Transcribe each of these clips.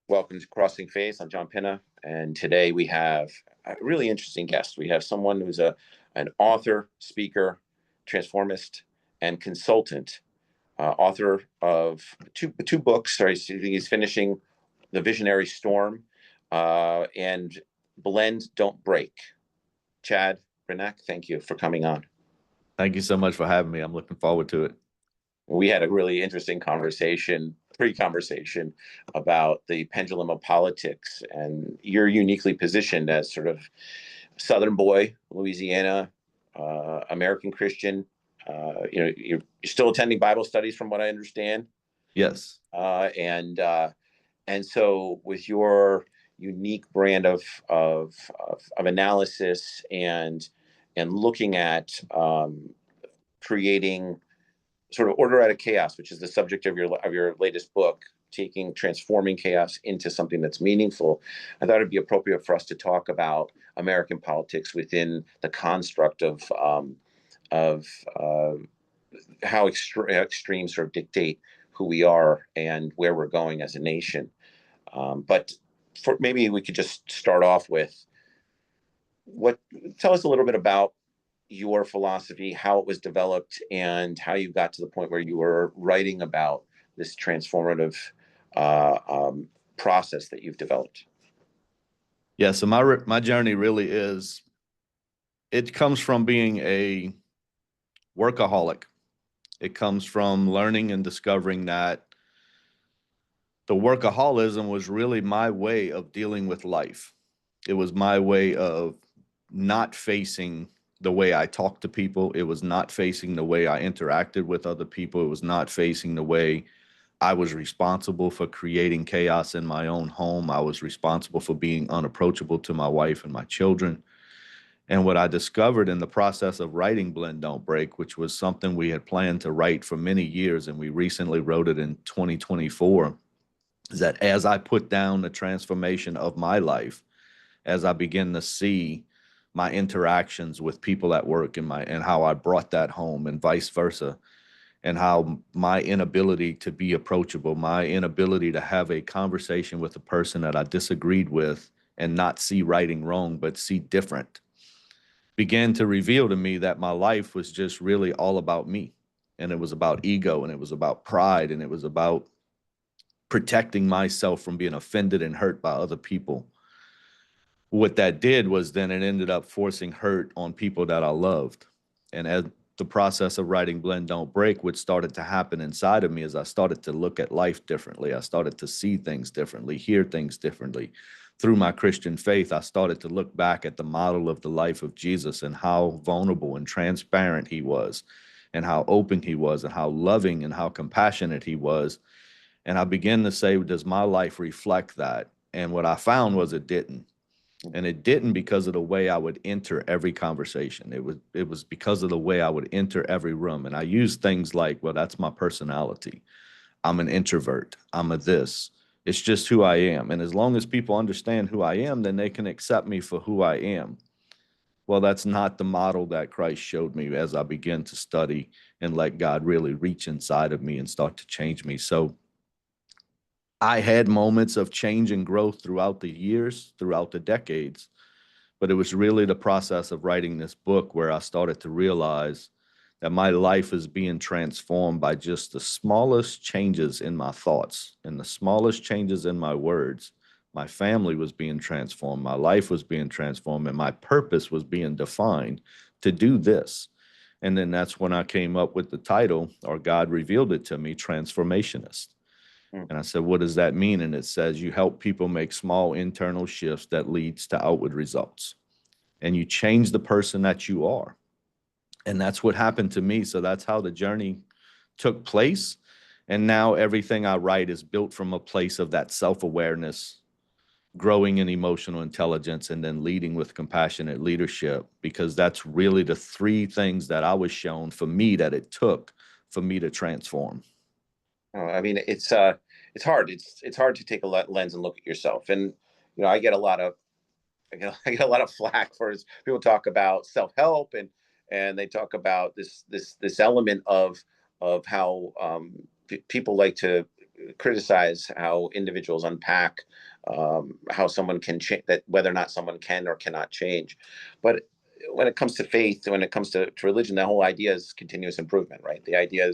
Welcome to Crossing Faith. I'm John Pinna, and today we have a really interesting guest. We have someone who's an author, speaker, transformist, and consultant. Author of two books. Sorry, he's finishing The Visionary Storm and Blend, Don't Break. Chad Brignac, thank you for coming on. Thank you so much for having me. I'm looking forward to it. We had a really interesting pre-conversation about the pendulum of politics, and you're uniquely positioned as sort of Southern boy, Louisiana, American Christian. You're still attending Bible studies, from what I understand. Yes. And so with your unique brand of analysis and looking at creating sort of order out of chaos, which is the subject of your latest book, transforming chaos into something that's meaningful. I thought it'd be appropriate for us to talk about American politics within the construct of how extremes sort of dictate who we are and where we're going as a nation. But maybe we could just start off with tell us a little bit about your philosophy, how it was developed, and how you got to the point where you were writing about this transformative process that you've developed. Yeah, so my journey really it comes from being a workaholic. It comes from learning and discovering that the workaholism was really my way of dealing with life. It was my way of not facing the way I talked to people. It was not facing the way I interacted with other people. It was not facing the way I was responsible for creating chaos in my own home. I was responsible for being unapproachable to my wife and my children. And what I discovered in the process of writing Blend, Don't Break, which was something we had planned to write for many years, and we recently wrote it in 2024, is that as I put down the transformation of my life, as I begin to see my interactions with people at work and how I brought that home and vice versa, and how my inability to be approachable, my inability to have a conversation with a person that I disagreed with and not see right and wrong, but see different, began to reveal to me that my life was just really all about me. And it was about ego, and it was about pride, and it was about protecting myself from being offended and hurt by other people. What that did was then it ended up forcing hurt on people that I loved. And as the process of writing Blend, Don't Break, what started to happen inside of me is I started to look at life differently. I started to see things differently, hear things differently. Through my Christian faith, I started to look back at the model of the life of Jesus and how vulnerable and transparent he was, and how open he was, and how loving and how compassionate he was. And I began to say, does my life reflect that? And what I found was it didn't. And it didn't because of the way I would enter every conversation. It was because of the way I would enter every room. And I used things like, well, that's my personality. I'm an introvert. I'm a this. It's just who I am. And as long as people understand who I am, then they can accept me for who I am. Well, that's not the model that Christ showed me as I began to study and let God really reach inside of me and start to change me. So I had moments of change and growth throughout the years, throughout the decades, but it was really the process of writing this book where I started to realize that my life is being transformed by just the smallest changes in my thoughts and the smallest changes in my words. My family was being transformed, my life was being transformed, and my purpose was being defined to do this. And then that's when I came up with the title, or God revealed it to me, Transformationist. And I said, what does that mean? And it says you help people make small internal shifts that leads to outward results. And you change the person that you are. And that's what happened to me. So that's how the journey took place. And now everything I write is built from a place of that self-awareness, growing in emotional intelligence, and then leading with compassionate leadership, because that's really the three things that I was shown for me that it took for me to transform. I mean, it's hard. It's hard to take a lens and look at yourself. And I get a lot of flack for as people talk about self-help and they talk about this element of how people like to criticize how individuals unpack how someone can change, that whether or not someone can or cannot change. But when it comes to faith, when it comes to religion, the whole idea is continuous improvement, right? The idea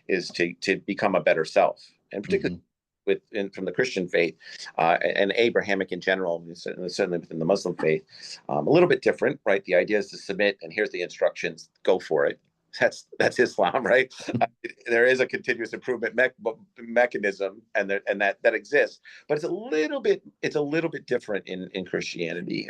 is to become a better self, and particularly from the Christian faith and Abrahamic in general, certainly within the Muslim faith, a little bit different, right? The idea is to submit, and here's the instructions, go for it. That's Islam, right? There is a continuous improvement mechanism, and that exists, but it's a little bit different in Christianity,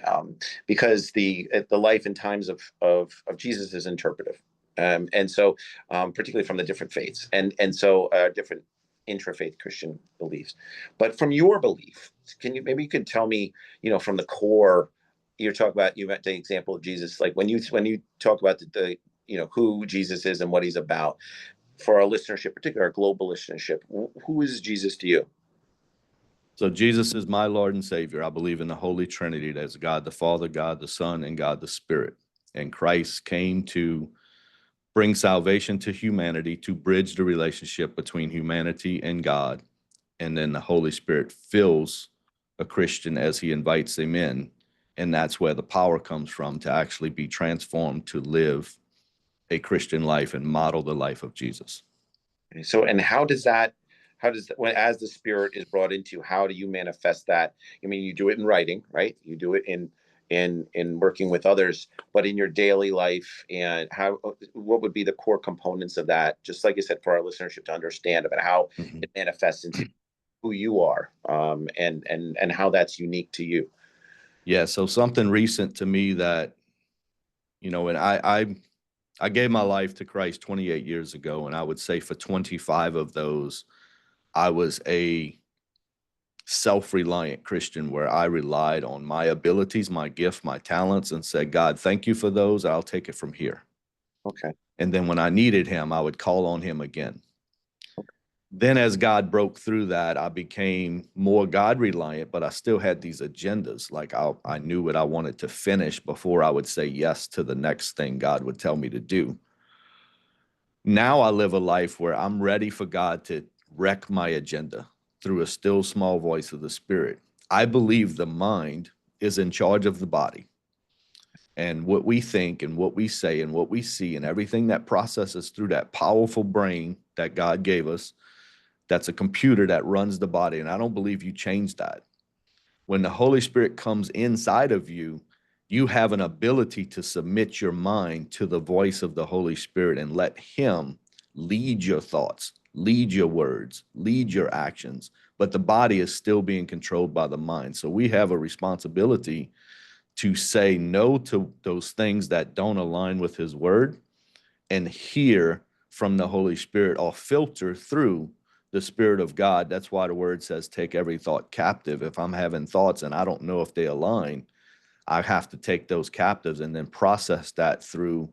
because the life and times of Jesus is interpretive, and so particularly from the different faiths, and so different intrafaith Christian beliefs. But from your belief, maybe you could tell me, from the core, you got the example of Jesus, like when you talk about the who Jesus is and what he's about, for our listenership, particularly our global listenership, who is Jesus to you? So Jesus is my Lord and Savior. I believe in the Holy Trinity. That's God the Father, God the Son, and God the Spirit. And Christ came to bring salvation to humanity, to bridge the relationship between humanity and God. And then the Holy Spirit fills a Christian as he invites them in. And that's where the power comes from, to actually be transformed, to live a Christian life and model the life of Jesus. So, and when, as the Spirit is brought into you, how do you manifest that? I mean, you do it in writing, right? You do it in working with others, but in your daily life, and what would be the core components of that? Just like you said, for our listenership to understand about how it manifests into who you are, and how that's unique to you. Yeah. So something recent to me that, and I gave my life to Christ 28 years ago, and I would say for 25 of those, I was a self-reliant Christian, where I relied on my abilities, my gift, my talents, and said, God, thank you for those. I'll take it from here. Okay. And then when I needed him, I would call on him again. Then as God broke through that, I became more God reliant, but I still had these agendas. Like I knew what I wanted to finish before I would say yes to the next thing God would tell me to do. Now I live a life where I'm ready for God to wreck my agenda through a still small voice of the Spirit. I believe the mind is in charge of the body. And what we think and what we say and what we see and everything that processes through that powerful brain that God gave us, that's a computer that runs the body. And I don't believe you change that. When the Holy Spirit comes inside of you, you have an ability to submit your mind to the voice of the Holy Spirit and let him lead your thoughts, lead your words, lead your actions. But the body is still being controlled by the mind. So we have a responsibility to say no to those things that don't align with his word, and hear from the Holy Spirit, or filter through the Spirit of God. That's why the word says, take every thought captive. If I'm having thoughts and I don't know if they align, I have to take those captives and then process that through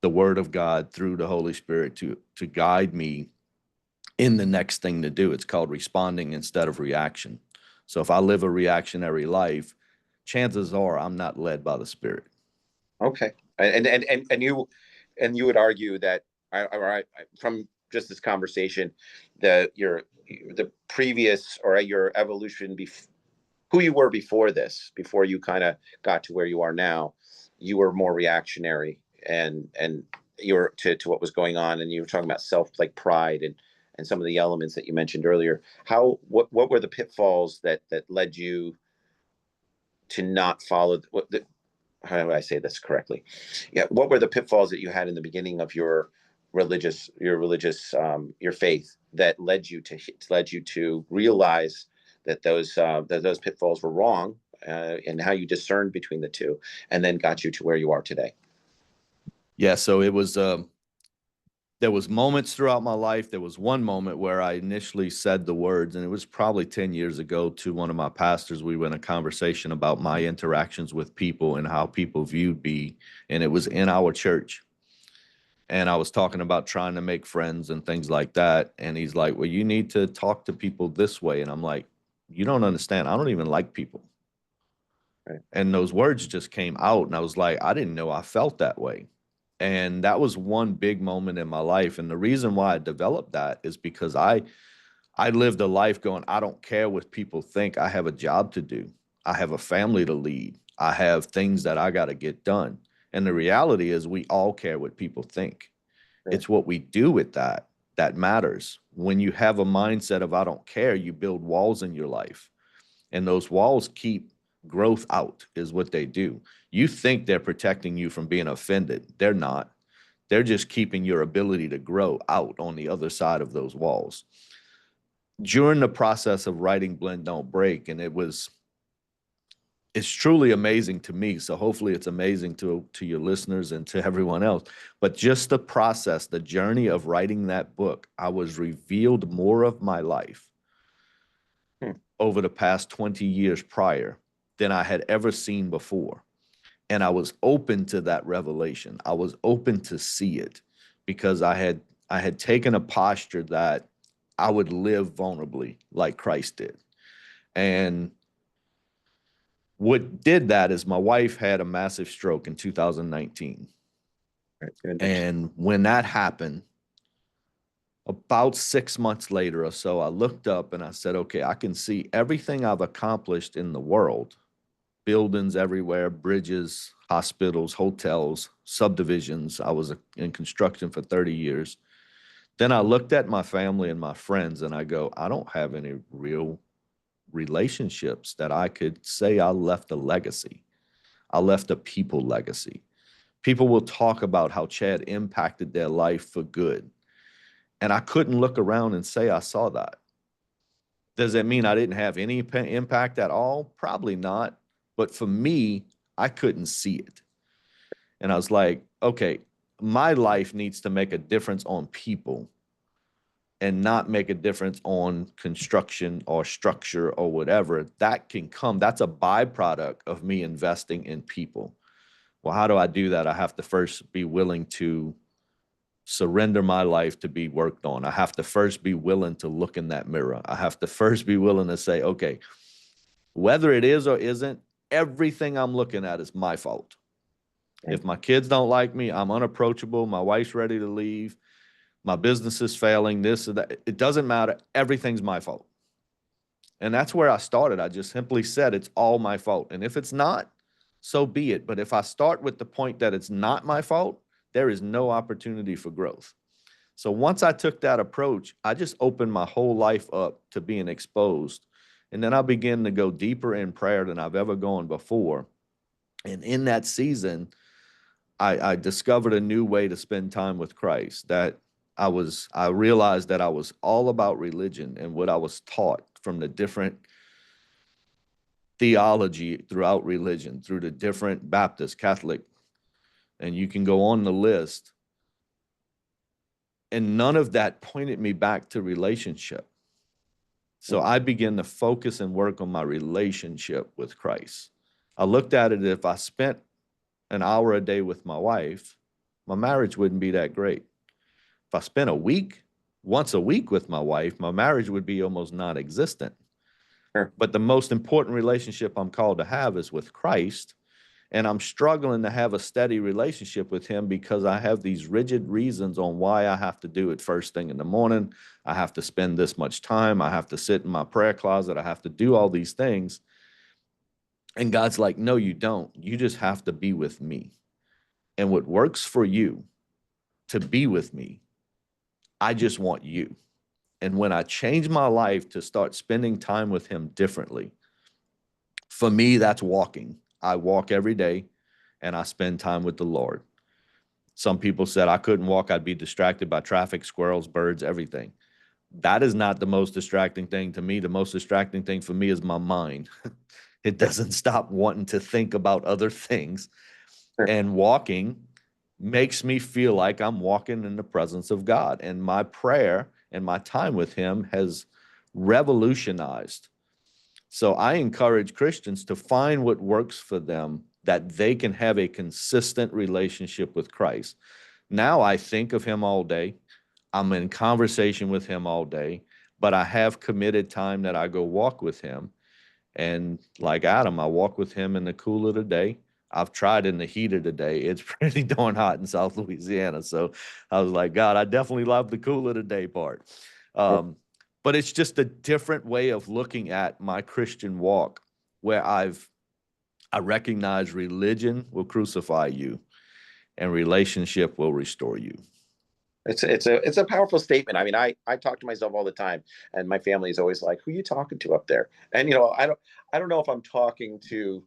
the word of God, through the Holy Spirit, to guide me in the next thing to do. It's called responding instead of reaction. So if I live a reactionary life, chances are I'm not led by the Spirit. Okay. And you would argue that, from just this conversation, that the previous, or your evolution, who you were before this, before you kind of got to where you are now, you were more reactionary, and you were to what was going on, and you were talking about self, like pride, and some of the elements that you mentioned earlier. What were the pitfalls that led you to not follow how do I say this correctly? Yeah, what were the pitfalls that you had in the beginning of your faith, that led you to realize that those pitfalls were wrong, and how you discerned between the two, and then got you to where you are today? Yeah, so it was there was moments throughout my life. There was one moment where I initially said the words, and it was probably 10 years ago, to one of my pastors. We were in a conversation about my interactions with people and how people viewed me, and it was in our church. And I was talking about trying to make friends and things like that. And he's like, well, you need to talk to people this way. And I'm like, you don't understand. I don't even like people. Right. And those words just came out. And I was like, I didn't know I felt that way. And that was one big moment in my life. And the reason why I developed that is because I I lived a life going, I don't care what people think. I have a job to do. I have a family to lead. I have things that I got to get done. And the reality is we all care what people think. Sure. It's what we do with that that matters. When you have a mindset of I don't care, you build walls in your life. And those walls keep growth out, is what they do. You think they're protecting you from being offended. They're not. They're just keeping your ability to grow out on the other side of those walls. During the process of writing Blend Don't Break, and it's truly amazing to me. So hopefully it's amazing to your listeners and to everyone else. But just the process, the journey of writing that book, I was revealed more of my life over the past 20 years prior than I had ever seen before. And I was open to that revelation. I was open to see it because I had taken a posture that I would live vulnerably like Christ did. And what did that is my wife had a massive stroke in 2019. Right. And when that happened, about 6 months later or so, I looked up and I said, okay, I can see everything I've accomplished in the world, buildings everywhere, bridges, hospitals, hotels, subdivisions. I was in construction for 30 years. Then I looked at my family and my friends and I go, I don't have any real relationships that I could say I left a legacy. I left a people legacy. People will talk about how Chad impacted their life for good. And I couldn't look around and say I saw that. Does that mean I didn't have any impact at all? Probably not. But for me, I couldn't see it. And I was like, okay, my life needs to make a difference on people and not make a difference on construction or structure or whatever. That can come. That's a byproduct of me investing in people. Well, how do I do that? I have to first be willing to surrender my life to be worked on. I have to first be willing to look in that mirror. I have to first be willing to say, okay, whether it is or isn't, everything I'm looking at is my fault. If my kids don't like me, I'm unapproachable, my wife's ready to leave, my business is failing, this or that, it doesn't matter. Everything's my fault. And that's where I started. I just simply said, it's all my fault. And if it's not, so be it. But if I start with the point that it's not my fault, there is no opportunity for growth. So once I took that approach, I just opened my whole life up to being exposed. And then I began to go deeper in prayer than I've ever gone before. And in that season, I discovered a new way to spend time with Christ, that I realized that I was all about religion and what I was taught from the different theology throughout religion, through the different Baptist, Catholic, and you can go on the list. And none of that pointed me back to relationship. So I began to focus and work on my relationship with Christ. I looked at it, if I spent an hour a day with my wife, my marriage wouldn't be that great. If I spent a week, once a week with my wife, my marriage would be almost non-existent. Sure. But the most important relationship I'm called to have is with Christ. And I'm struggling to have a steady relationship with him because I have these rigid reasons on why I have to do it first thing in the morning. I have to spend this much time. I have to sit in my prayer closet. I have to do all these things. And God's like, no, you don't. You just have to be with me. And what works for you to be with me, I just want you. And when I change my life to start spending time with him differently, for me, that's walking. I walk every day and I spend time with the Lord. Some people said I couldn't walk. I'd be distracted by traffic, squirrels, birds, everything. That is not the most distracting thing to me. The most distracting thing for me is my mind. It doesn't stop wanting to think about other things. Sure. And walking makes me feel like I'm walking in the presence of God. And my prayer and my time with him has revolutionized. So I encourage Christians to find what works for them, that they can have a consistent relationship with Christ. Now I think of him all day. I'm in conversation with him all day, but I have committed time that I go walk with him. And like Adam, I walk with him in the cool of the day. I've tried in the heat of the day. It's pretty darn hot in South Louisiana. So I was like, God, I definitely love the cool of the day part. but it's just a different way of looking at my Christian walk, where I recognize religion will crucify you and relationship will restore you. It's a powerful statement. I mean, I talk to myself all the time, and my family is always like, "Who are you talking to up there?" And I don't know if I'm talking to.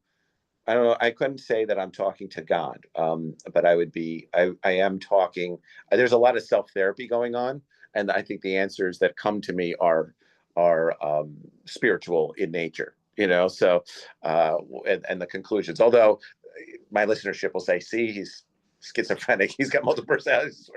I don't know. I couldn't say that I'm talking to God, but I am talking. There's a lot of self therapy going on, and I think the answers that come to me are spiritual in nature. So and the conclusions. Although my listenership will say, "See, he's schizophrenic. He's got multiple personalities."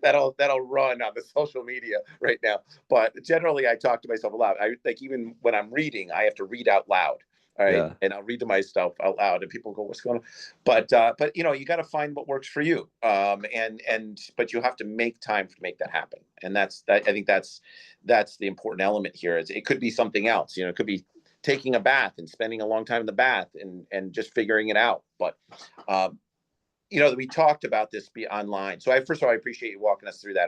That'll run on the social media right now. But generally, I talk to myself a lot. I think even when I'm reading, I have to read out loud. All right. Yeah. And I'll read to myself out loud, and people go, "What's going on?" But you got to find what works for you. But you have to make time to make that happen. And I think that's the important element here. Is it could be something else. It could be taking a bath and spending a long time in the bath and just figuring it out. But we talked about this online. So first of all, I appreciate you walking us through that.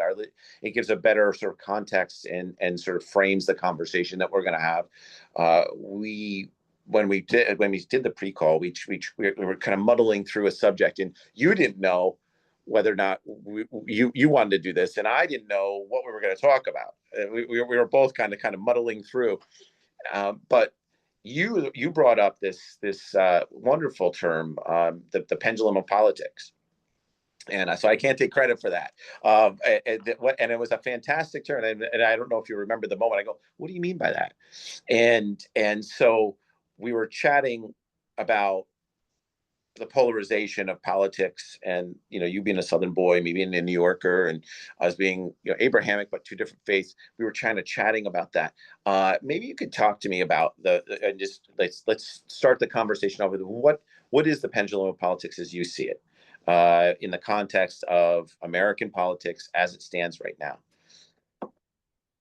It gives a better sort of context and sort of frames the conversation that we're going to have. When we did the pre-call, we were kind of muddling through a subject, and you didn't know whether or not you wanted to do this, and I didn't know what we were going to talk about. We were both kind of muddling through, but you brought up this wonderful term, the pendulum of politics. And so I can't take credit for that. And it was a fantastic turn. And I don't know if you remember the moment. I go, "What do you mean by that?" And so we were chatting about the polarization of politics, and you being a Southern boy, me being a New Yorker, and us being Abrahamic but two different faiths. We were chatting about that. Maybe you could talk to me about and just let's start the conversation off with what is the pendulum of politics as you see it, in the context of American politics as it stands right now.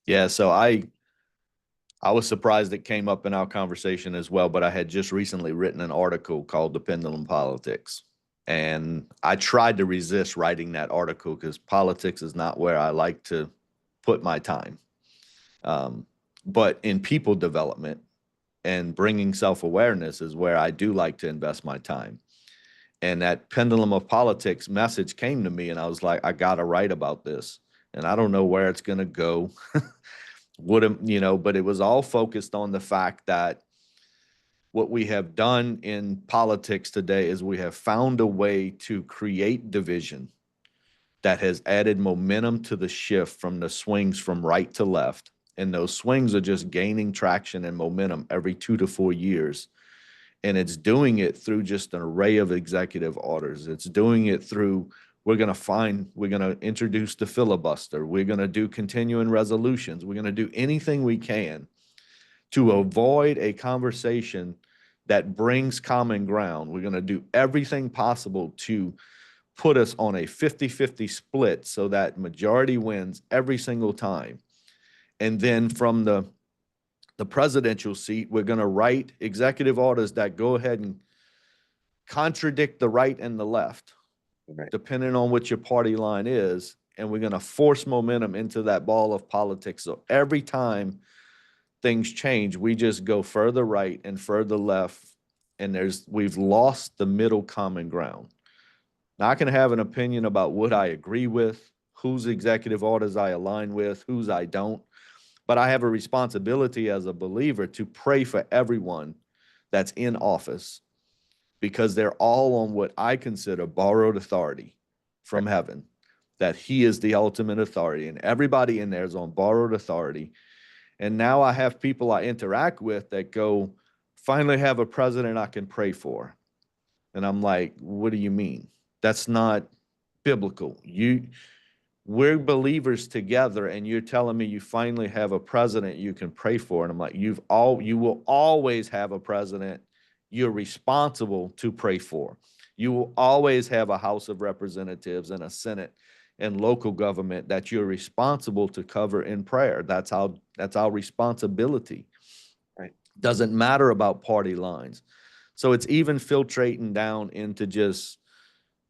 Yeah, so I was surprised it came up in our conversation as well, but I had just recently written an article called The Pendulum Politics. And I tried to resist writing that article because politics is not where I like to put my time. But in people development and bringing self-awareness is where I do like to invest my time. And that pendulum of politics message came to me, and I was like, I got to write about this. And I don't know where it's going to go. But it was all focused on the fact that what we have done in politics today is we have found a way to create division that has added momentum to the shift from the swings from right to left. And those swings are just gaining traction and momentum every 2 to 4 years. And it's doing it through just an array of executive orders. It's doing it through, we're going to introduce the filibuster. We're going to do continuing resolutions. We're going to do anything we can to avoid a conversation that brings common ground. We're going to do everything possible to put us on a 50-50 split so that majority wins every single time. And then from the presidential seat, we're going to write executive orders that go ahead and contradict the right and the left, Right. depending on what your party line is. And we're going to force momentum into that ball of politics. So every time things change, we just go further right and further left. And we've lost the middle common ground. Now, I can have an opinion about what I agree with, whose executive orders I align with, whose I don't. But I have a responsibility as a believer to pray for everyone that's in office, because they're all on what I consider borrowed authority from heaven, that he is the ultimate authority, and everybody in there is on borrowed authority. And now I have people I interact with that go, finally have a president I can pray for. And I'm like, what do you mean? That's not biblical. We're believers together, and you're telling me you finally have a president you can pray for. And I'm like, you will always have a president you're responsible to pray for. You will always have a House of Representatives and a Senate and local government that you're responsible to cover in prayer. That's our responsibility. Right. Doesn't matter about party lines. So it's even filtrating down into just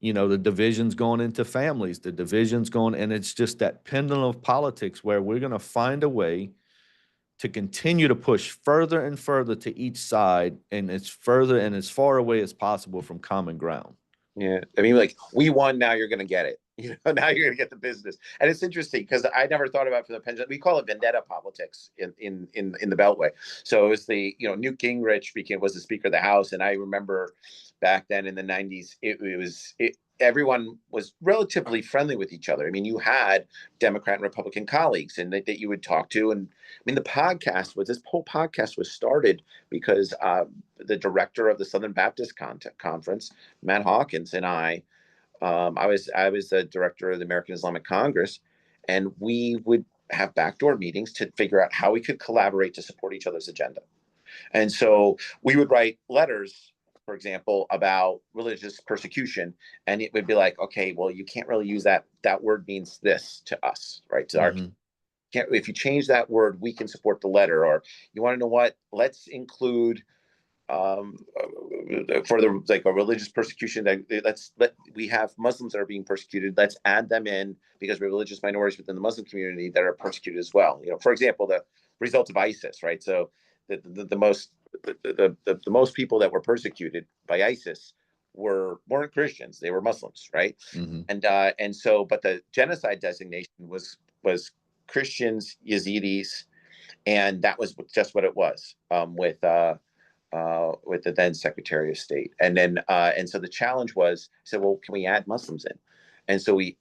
the divisions going into families, the divisions going, and it's just that pendulum of politics where we're going to find a way to continue to push further and further to each side, and it's further and as far away as possible from common ground. Yeah, I mean, like, we won. Now you're going to get it. Now you're going to get the business. And it's interesting because I never thought about for the pendulum. We call it vendetta politics in the Beltway. So it was Newt Gingrich was the Speaker of the House, and I remember back then in the '90s, everyone was relatively friendly with each other. I mean, you had Democrat and Republican colleagues, and that you would talk to. And I mean, this whole podcast was started because the director of the Southern Baptist Conference, Matt Hawkins, and I was the director of the American Islamic Congress, and we would have backdoor meetings to figure out how we could collaborate to support each other's agenda. And so we would write letters, for example, about religious persecution, and it would be like, okay, well, you can't really use that. That word means this to us, right? To our, if you change that word, we can support the letter. Or you want to know what? Let's include for a religious persecution, we have Muslims that are being persecuted. Let's add them in because we have religious minorities within the Muslim community that are persecuted as well. For example, the results of ISIS, right? So the most people that were persecuted by ISIS weren't Christians; they were Muslims, right? And so, but the genocide designation was Christians, Yazidis, and that was just what it was with the then Secretary of State. And so the challenge was, I said, well, can we add Muslims in? And so it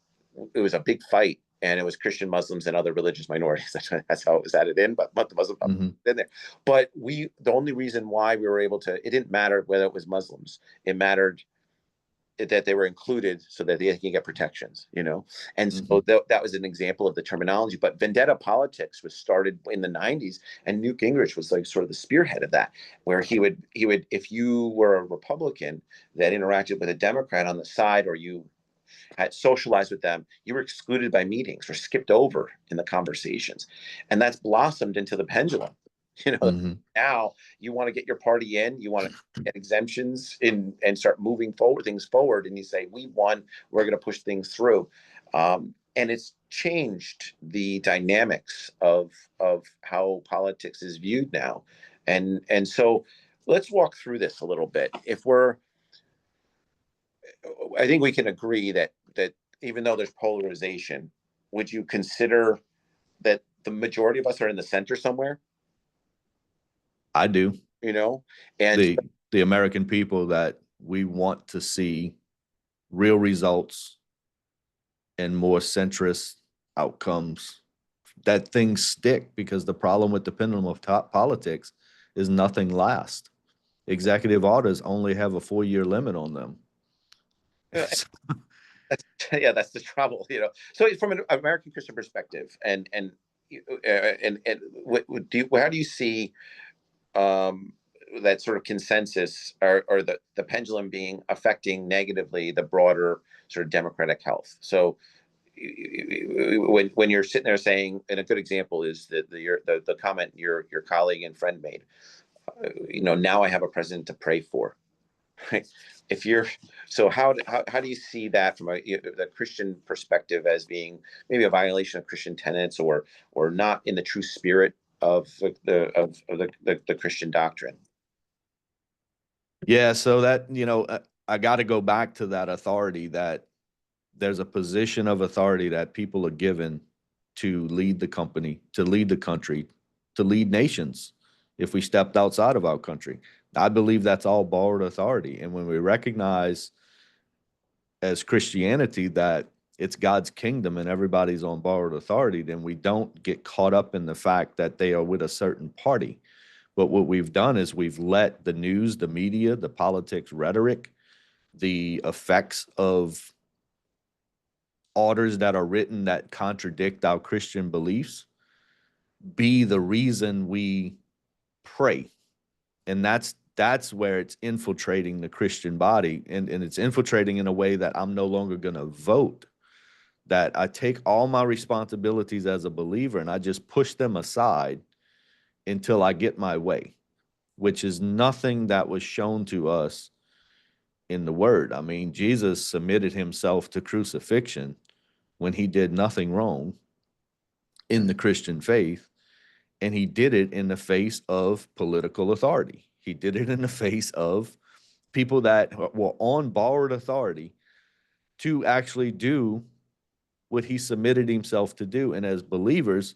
was a big fight, and it was Christian, Muslims, and other religious minorities. That's how it was added in, but the Muslim in there. But the only reason why we were able to, it didn't matter whether it was Muslims. It mattered that they were included so that they can get protections, And so that was an example of the terminology. But vendetta politics was started in the '90s, and Newt Gingrich was like sort of the spearhead of that, where he would, if you were a Republican that interacted with a Democrat on the side, or you had socialized with them, you were excluded by meetings or skipped over in the conversations. And that's blossomed into the pendulum. Now you want to get your party in, you want to get exemptions in and start moving things forward. And you say, we won, we're going to push things through. And it's changed the dynamics of how politics is viewed now. And so let's walk through this a little bit. I think we can agree that even though there's polarization, would you consider that the majority of us are in the center somewhere? I do. And the American people, that we want to see real results and more centrist outcomes, that things stick, because the problem with the pendulum of politics is nothing lasts. Executive orders only have a 4-year limit on them. That's the trouble, So from an American Christian perspective, and how do you see that sort of consensus, or the pendulum being affecting negatively the broader sort of democratic health? So when you're sitting there saying, and a good example is the comment your colleague and friend made, now I have a president to pray for, right? How do you see that from the Christian perspective as being maybe a violation of Christian tenets, or not in the true spirit of the Christian doctrine? Yeah, so that, I got to go back to that authority, that there's a position of authority that people are given to lead the company, to lead the country, to lead nations. If we stepped outside of our country, I believe that's all borrowed authority. And when we recognize as Christianity that it's God's kingdom and everybody's on borrowed authority, then we don't get caught up in the fact that they are with a certain party. But what we've done is we've let the news, the media, the politics, rhetoric, the effects of orders that are written that contradict our Christian beliefs be the reason we pray. And that's where it's infiltrating the Christian body, and it's infiltrating in a way that I'm no longer going to vote, that I take all my responsibilities as a believer and I just push them aside until I get my way, which is nothing that was shown to us in the word. I mean, Jesus submitted himself to crucifixion when he did nothing wrong in the Christian faith, and he did it in the face of political authority. He did it in the face of people that were on borrowed authority to actually do what he submitted himself to do. And as believers,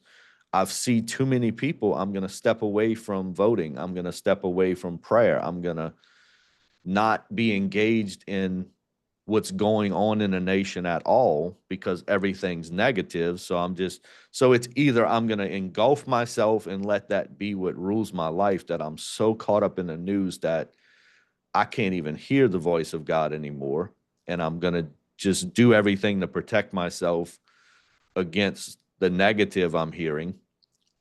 I've seen too many people. I'm going to step away from voting. I'm going to step away from prayer. I'm going to not be engaged in what's going on in a nation at all because everything's negative. So it's either I'm going to engulf myself and let that be what rules my life, that I'm so caught up in the news that I can't even hear the voice of God anymore. And I'm going to just do everything to protect myself against the negative I'm hearing,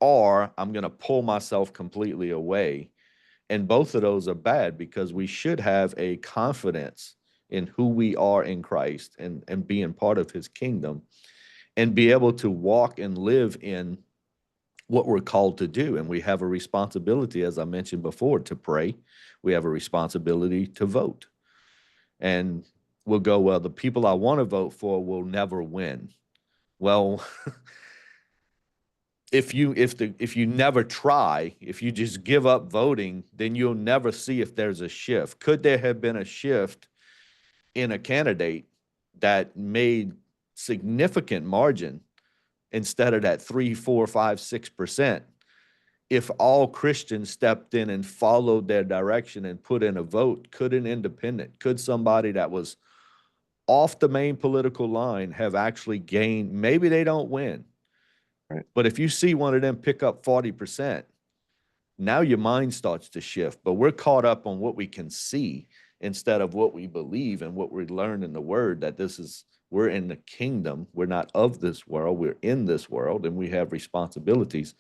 or I'm going to pull myself completely away. And both of those are bad, because we should have a confidence in who we are in Christ and being part of his kingdom, and be able to walk and live in what we're called to do. And we have a responsibility, as I mentioned before, to pray. We have a responsibility to vote. And we'll go, well, the people I want to vote for will never win. Well, if you never try, if you just give up voting, then you'll never see if there's a shift. Could there have been a shift in a candidate that made significant margin instead of that 3, 4, 5, 6%? If all Christians stepped in and followed their direction and put in a vote, could an independent, could somebody that was off the main political line have actually gained? Maybe they don't win, Right. but if you see one of them pick up 40%, now your mind starts to shift. But we're caught up on what we can see instead of what we believe and what we learn in the word, that we're in the kingdom. We're not of this world. We're in this world, and we have responsibilities.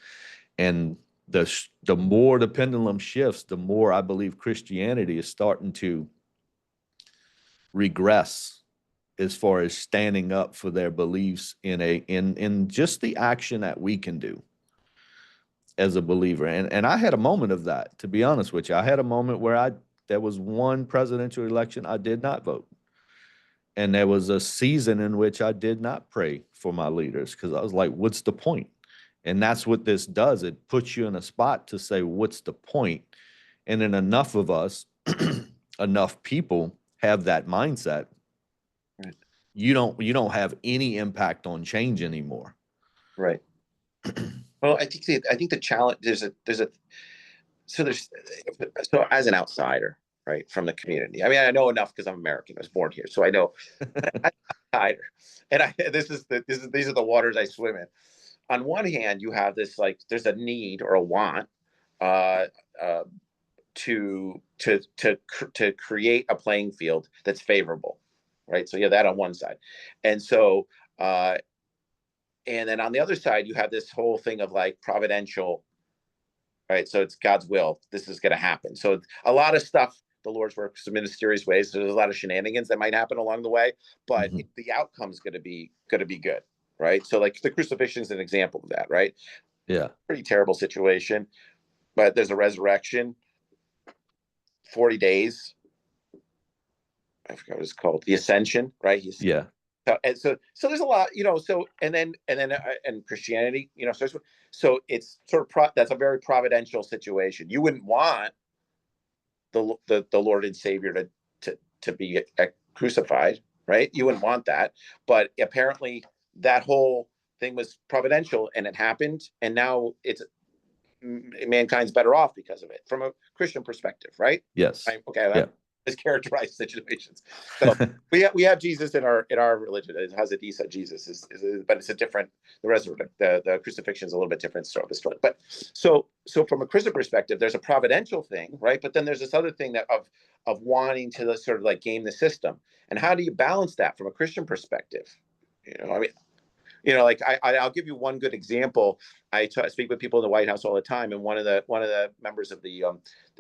And the more the pendulum shifts, the more I believe Christianity is starting to regress as far as standing up for their beliefs in just the action that we can do as a believer. And I had a moment of that, to be honest with you. I had a moment where there was one presidential election I did not vote. And there was a season in which I did not pray for my leaders, because I was like, what's the point? And that's what this does. It puts you in a spot to say, what's the point? And then enough of us, enough people have that mindset. Right. You don't have any impact on change anymore. Right. Well, I think the challenge, so as an outsider, right, from the community. I mean, I know enough because I'm American. I was born here, so I know. But as an outsider, and these are the waters I swim in. On one hand, you have this, like, there's a need or a want uh, uh, to create a playing field that's favorable, right? So you have that on one side, and so uh, and then on the other side, you have this whole thing of like providential, right? So it's God's will. This is going to happen. So a lot of stuff, the Lord's works in mysterious ways. So there's a lot of shenanigans that might happen along the way, but Mhm. the outcome is going to be good, right? So like the crucifixion is an example of that, right? Yeah. Pretty terrible situation, but there's a resurrection, 40 days. I forgot what it's called, the ascension, right? Yeah. So there's a lot, so and Christianity, so it's sort of that's a very providential situation. You wouldn't want the Lord and Savior to be crucified, right? You wouldn't want that, but apparently that whole thing was providential and it happened, and now it's mankind's better off because of it from a Christian perspective, right? Yes. Right? Okay, Yeah. mischaracterized situations. So we have Jesus in our religion. It has a decent Jesus, but it's a different. The resurrection, the crucifixion is a little bit different story. But so from a Christian perspective, there's a providential thing, right? But then there's this other thing that of wanting to sort of like game the system. And how do you balance that from a Christian perspective? I mean, like I'll give you one good example. I speak with people in the White House all the time, and one of the members of the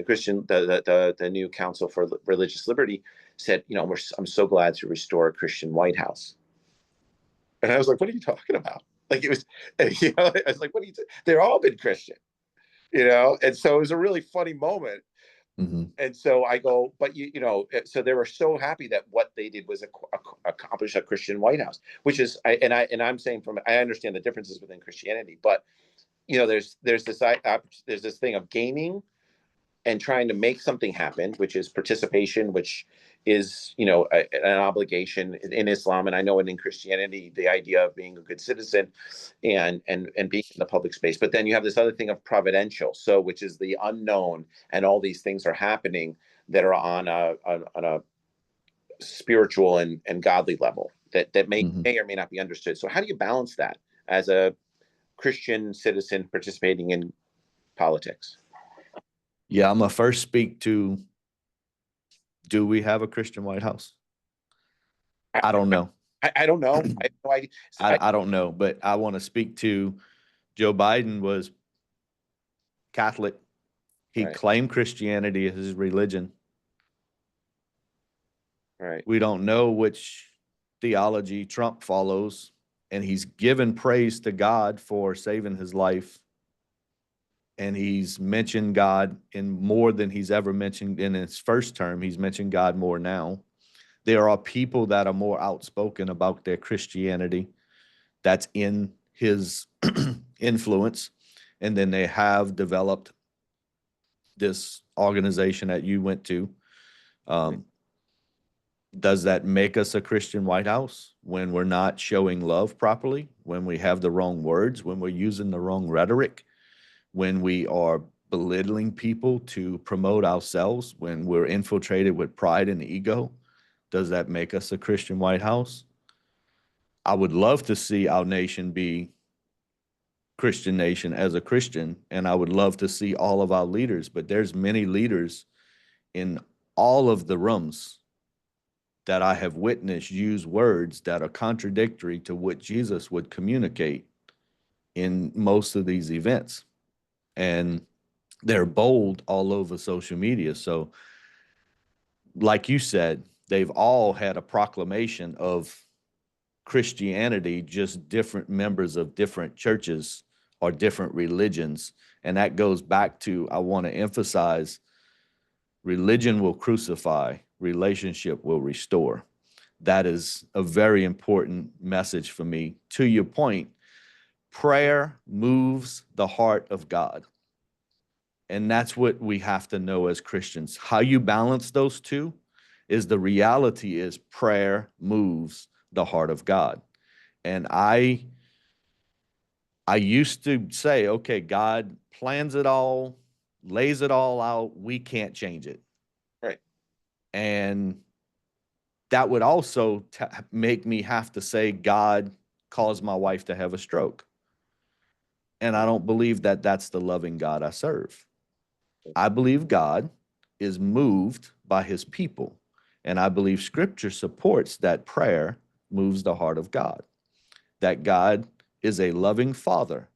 Christian the new Council for Religious Liberty said, I'm so glad to restore a Christian White House. And I was like, what are you talking about? Like it was, I was like, what are you? They're all been Christian, and so it was a really funny moment. Hmm. And so I go, but so they were so happy that what they did was accomplish a Christian White House, which is, I'm saying I understand the differences within Christianity, but there's this thing of gaming and trying to make something happen, which is participation, which is, an obligation in Islam. And I know it in Christianity, the idea of being a good citizen and being in the public space. But then you have this other thing of providential. So, which is the unknown, and all these things are happening that are on a spiritual and godly level that Hmm. may or may not be understood. So how do you balance that as a Christian citizen participating in politics? Yeah, I'm gonna first speak to, do we have a Christian White House? I, I don't know. I don't know. I have no idea. I don't know, but I want to speak to, Joe Biden was Catholic. He Right, claimed Christianity as his religion. right, We don't know which theology Trump follows, and he's given praise to God for saving his life. And he's mentioned God in more than he's ever mentioned in his first term. He's mentioned God more now. There are people that are more outspoken about their Christianity that's in his influence. And then they have developed this organization that you went to. right, Um, does that make us a Christian White House when we're not showing love properly, when we have the wrong words, when we're using the wrong rhetoric, when we are belittling people to promote ourselves, when we're infiltrated with pride and ego? Does that make us a Christian White House? I would love to see our nation be Christian nation as a Christian, and I would love to see all of our leaders, but there's many leaders in all of the rooms that I have witnessed use words that are contradictory to what Jesus would communicate in most of these events. And they're bold all over social media. So, like you said, they've all had a proclamation of Christianity, just different members of different churches or different religions. And that goes back to, I want to emphasize, religion will crucify, relationship will restore. That is a very important message for me. To your point, prayer moves the heart of God. And that's what we have to know as Christians. How you balance those two is, the reality is prayer moves the heart of God. And I used to say, okay, God plans it all, lays it all out, we can't change it. right. And that would also make me have to say God caused my wife to have a stroke. And I don't believe that that's the loving God I serve. I believe God is moved by his people. And I believe scripture supports that prayer moves the heart of God, that God is a loving father.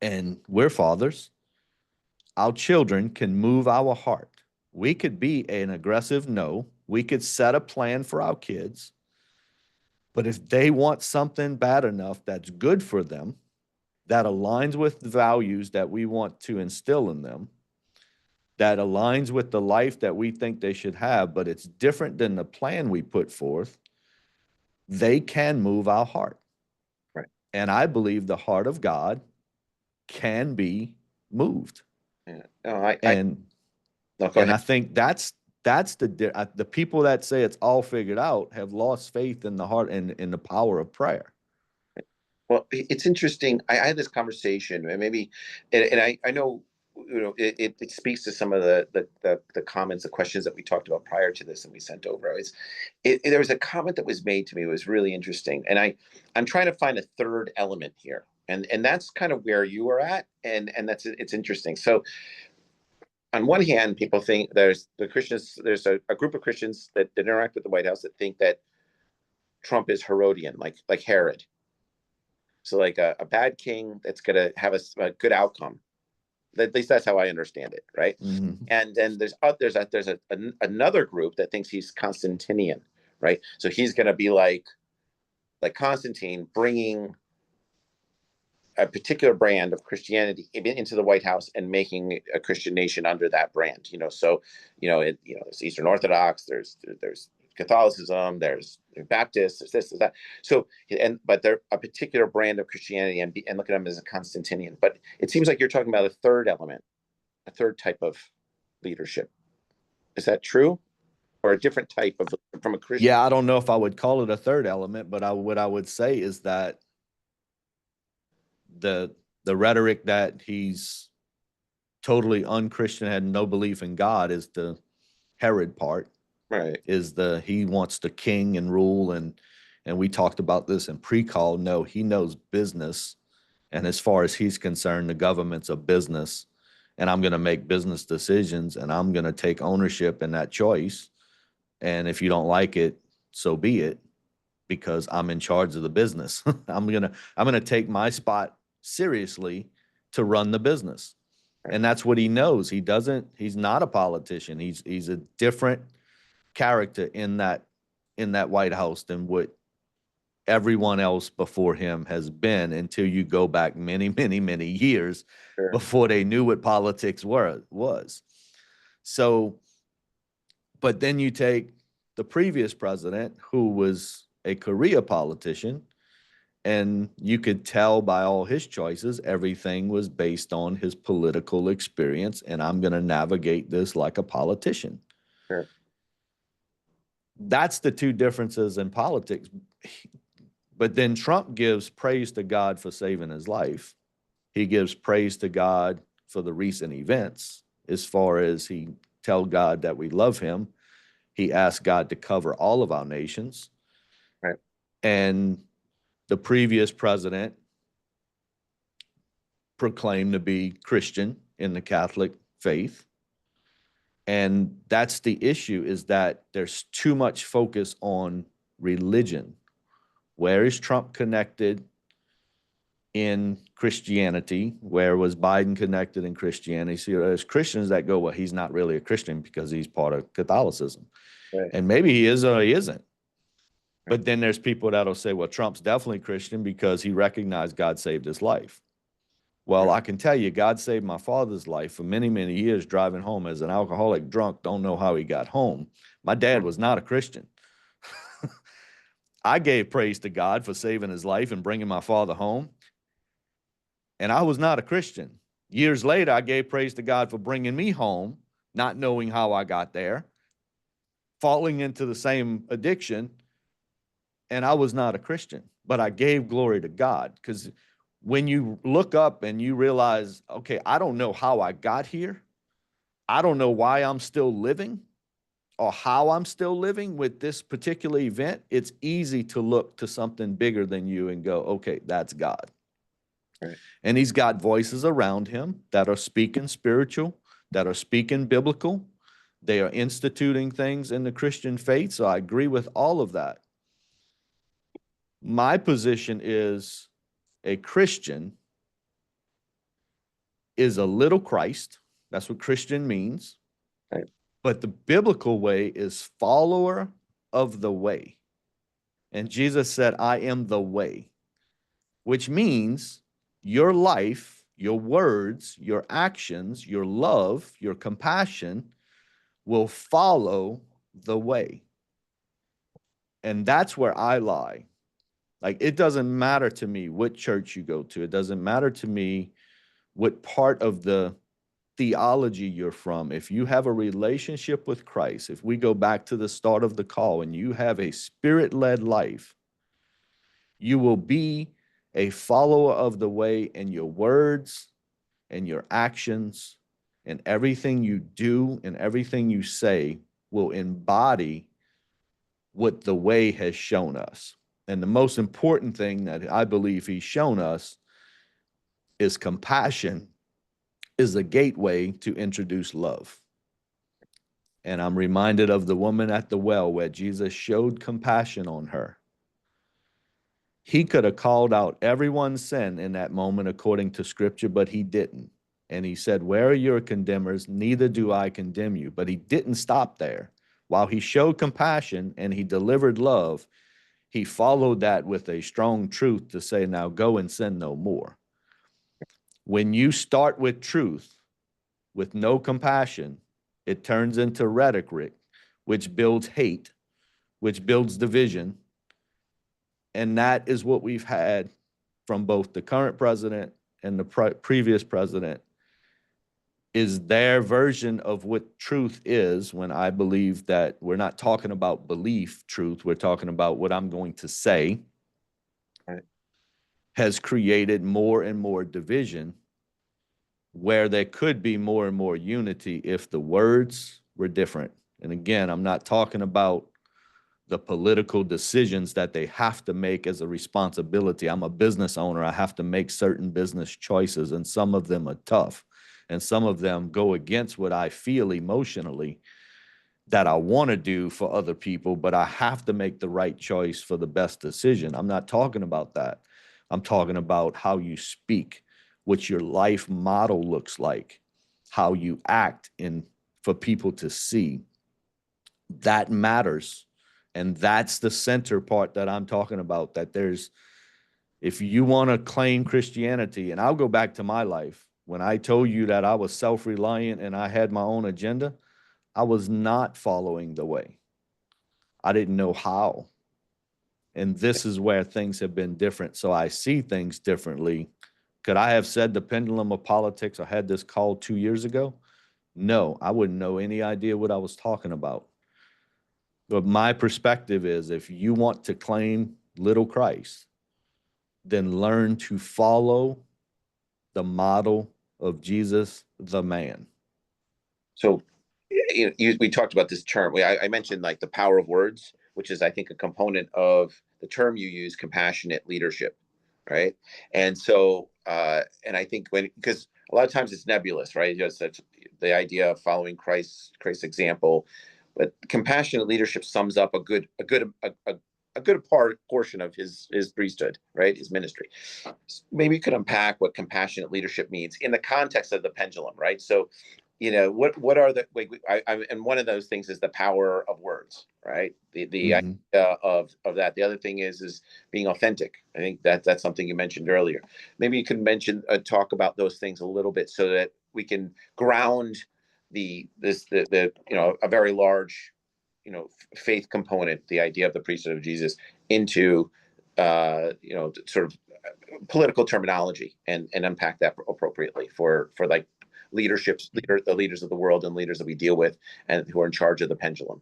And we're fathers. Our children can move our heart. We could be an aggressive no. We could set a plan for our kids. But if they want something bad enough that's good for them, that aligns with the values that we want to instill in them, that aligns with the life that we think they should have, but it's different than the plan we put forth, they can move our heart. Right. And I believe the heart of God can be moved. Yeah. No, I And no, go and ahead. I think that's the people that say it's all figured out have lost faith in the heart and in the power of prayer. Well, it's interesting. I had this conversation, and maybe, and I know, it speaks to some of the comments, the questions that we talked about prior to this, and we sent over. There was a comment that was made to me. It was really interesting, and I'm trying to find a third element here, and that's kind of where you were at, and it's interesting. So on one hand, people think there's the Christians, there's a group of Christians that interact with the White House that think that Trump is Herodian, like Herod. So like a bad king that's going to have a good outcome. At least that's how I understand it, right? Mm-hmm. And then another group that thinks he's Constantinian, right? So he's going to be like Constantine, bringing a particular brand of Christianity into the White House and making a Christian nation under that brand. So there's Eastern Orthodox, there's Catholicism, there's Baptists, there's this, there's that. So but they're a particular brand of Christianity, and look at them as a Constantinian. But it seems like you're talking about a third element, a third type of leadership. Is that true? Or a different type of, from a Christian? Yeah, I don't know if I would call it a third element, but what I would say is that the rhetoric that he's totally unchristian, had no belief in God, is the Herod part. Right. Is he wants to king and rule, and we talked about this in pre-call. No, he knows business, and as far as he's concerned, the government's a business, and I'm going to make business decisions, and I'm going to take ownership in that choice. And if you don't like it, so be it, because I'm in charge of the business. I'm gonna take my spot seriously to run the business. And that's what he knows. He's not a politician. He's a different character in that White House than what everyone else before him has been, until you go back many, many, many years before they knew what politics was. So, but then you take the previous president, who was a career politician, and you could tell by all his choices, everything was based on his political experience, and I'm going to navigate this like a politician. Sure. That's the two differences in politics. But then Trump gives praise to God for saving his life. He gives praise to God for the recent events, as far as he tell God that we love him. He asked God to cover all of our nations. Right. And the previous president proclaimed to be Christian in the Catholic faith. And that's the issue, is that there's too much focus on religion. Where is Trump connected in Christianity? Where was Biden connected in Christianity? So there's Christians that go, well, he's not really a Christian because he's part of Catholicism. Right. And maybe he is or he isn't. But then there's people that'll say, well, Trump's definitely Christian because he recognized God saved his life. Well, I can tell you, God saved my father's life for many, many years driving home as an alcoholic drunk. Don't know how he got home. My dad was not a Christian. I gave praise to God for saving his life and bringing my father home. And I was not a Christian. Years later, I gave praise to God for bringing me home, not knowing how I got there, falling into the same addiction. And I was not a Christian, but I gave glory to God, because when you look up and you realize, okay, I don't know how I got here. I don't know why I'm still living or how I'm still living with this particular event. It's easy to look to something bigger than you and go, okay, that's God. Right. And he's got voices around him that are speaking spiritual, that are speaking biblical. They are instituting things in the Christian faith. So I agree with all of that. My position is, a Christian is a little Christ. That's what Christian means. Right. But the biblical way is follower of the way. And Jesus said, I am the way, which means your life, your words, your actions, your love, your compassion will follow the way. And that's where I lie. Like, it doesn't matter to me what church you go to. It doesn't matter to me what part of the theology you're from. If you have a relationship with Christ, if we go back to the start of the call and you have a spirit-led life, you will be a follower of the way in your words and your actions, and everything you do and everything you say will embody what the way has shown us. And the most important thing that I believe he's shown us is compassion is a gateway to introduce love. And I'm reminded of the woman at the well where Jesus showed compassion on her. He could have called out everyone's sin in that moment according to scripture, but he didn't. And he said, where are your condemners? Neither do I condemn you. But he didn't stop there. While he showed compassion and he delivered love, he followed that with a strong truth to say, now go and sin no more. When you start with truth, with no compassion, it turns into rhetoric, which builds hate, which builds division. And that is what we've had from both the current president and the previous president, is their version of what truth is, when I believe that we're not talking about belief truth, we're talking about what I'm going to say, Right. has created more and more division, where there could be more and more unity if the words were different. And again, I'm not talking about the political decisions that they have to make as a responsibility. I'm a business owner. I have to make certain business choices, and some of them are tough, and some of them go against what I feel emotionally that I want to do for other people, but I have to make the right choice for the best decision. I'm not talking about that. I'm talking about how you speak, what your life model looks like, how you act for people to see. That matters. And that's the center part that I'm talking about, that if you want to claim Christianity, and I'll go back to my life, when I told you that I was self-reliant and I had my own agenda, I was not following the way. I didn't know how. And this is where things have been different. So I see things differently. Could I have said the pendulum of politics or had this call 2 years ago? No, I wouldn't know any idea what I was talking about. But my perspective is, if you want to claim little Christ, then learn to follow the model of Jesus, the man. So we talked about this term. I mentioned like the power of words, which is, I think, a component of the term you use, compassionate leadership, right? And so, and I think because a lot of times it's nebulous, right? Just the idea of following Christ's example, but compassionate leadership sums up a good portion of his priesthood, right? His ministry. Maybe you could unpack what compassionate leadership means in the context of the pendulum, right? So, what are the and one of those things is the power of words, right? The idea of that. The other thing is being authentic. I think that's something you mentioned earlier. Maybe you can talk about those things a little bit, so that we can ground the a very large faith component, the idea of the priesthood of Jesus, into sort of political terminology, and unpack that appropriately for like the leaders of the world and leaders that we deal with and who are in charge of the pendulum.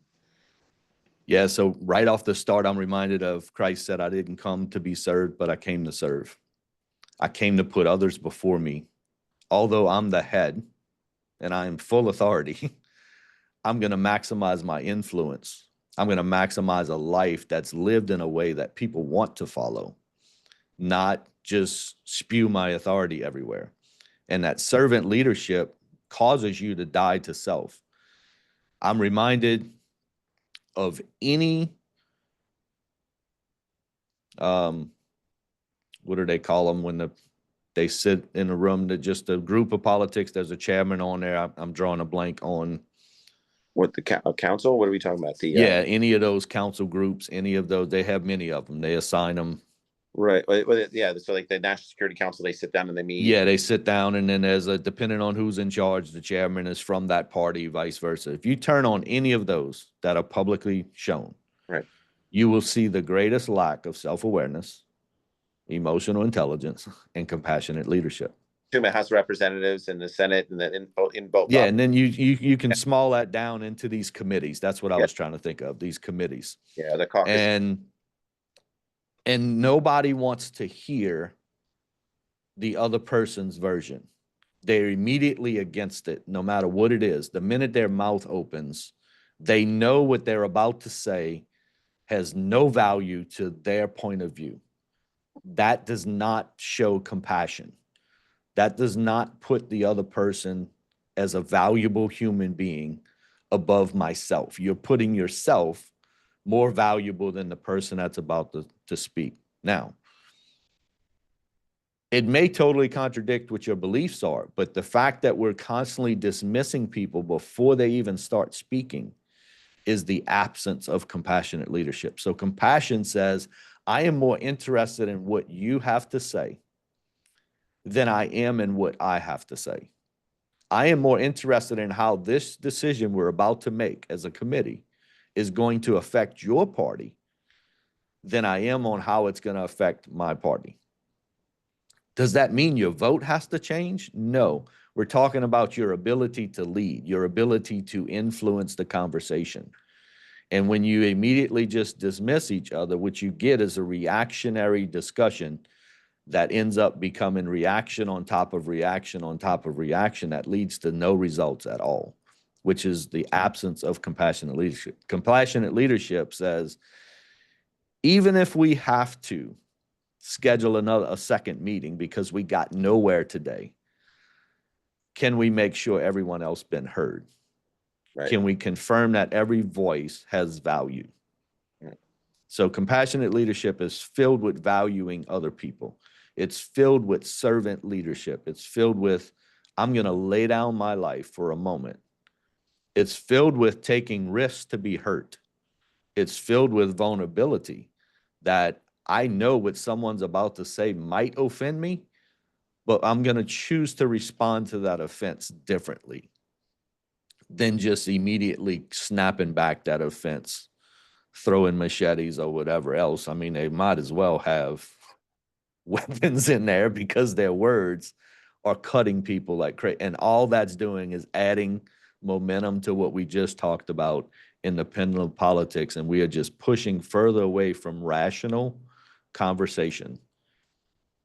Yeah, so right off the start, I'm reminded of Christ said, I didn't come to be served, but I came to serve. I came to put others before me. Although I'm the head and I am full authority, I'm going to maximize my influence. I'm going to maximize a life that's lived in a way that people want to follow, not just spew my authority everywhere. And that servant leadership causes you to die to self. I'm reminded of any, what do they call them when they sit in a room, that just a group of politics, there's a chairman on there. I'm drawing a blank on. What, the council? What are we talking about? Yeah, any of those council groups, any of those, they have many of them. They assign them. Right. Yeah. So like the National Security Council, they sit down and they meet. Yeah, they sit down, and then depending on who's in charge, the chairman is from that party, vice versa. If you turn on any of those that are publicly shown, right, you will see the greatest lack of self-awareness, emotional intelligence, and compassionate leadership. the House of Representatives and the Senate, and then in both. Yeah, and then you can small that down into these committees. That's what I was trying to think of, these committees. Yeah, the caucus. And nobody wants to hear the other person's version. They're immediately against it, no matter what it is. The minute their mouth opens, they know what they're about to say has no value to their point of view. That does not show compassion. That does not put the other person as a valuable human being above myself. You're putting yourself more valuable than the person that's about to speak. Now, it may totally contradict what your beliefs are, but the fact that we're constantly dismissing people before they even start speaking is the absence of compassionate leadership. So compassion says, I am more interested in what you have to say than I am in what I have to say. I am more interested in how this decision we're about to make as a committee is going to affect your party than I am on how it's going to affect my party. Does that mean your vote has to change? No. We're talking about your ability to lead, your ability to influence the conversation. And when you immediately just dismiss each other, what you get is a reactionary discussion that ends up becoming reaction on top of reaction on top of reaction that leads to no results at all, which is the absence of compassionate leadership. Compassionate leadership says, even if we have to schedule a second meeting because we got nowhere today, can we make sure everyone else been heard? Right. Can we confirm that every voice has value? Right. So compassionate leadership is filled with valuing other people. It's filled with servant leadership. It's filled with, I'm going to lay down my life for a moment. It's filled with taking risks to be hurt. It's filled with vulnerability that I know what someone's about to say might offend me, but I'm going to choose to respond to that offense differently than just immediately snapping back that offense, throwing machetes or whatever else. I mean, they might as well have weapons in there because their words are cutting people like crazy. And all that's doing is adding momentum to what we just talked about in the pendulum politics. And we are just pushing further away from rational conversation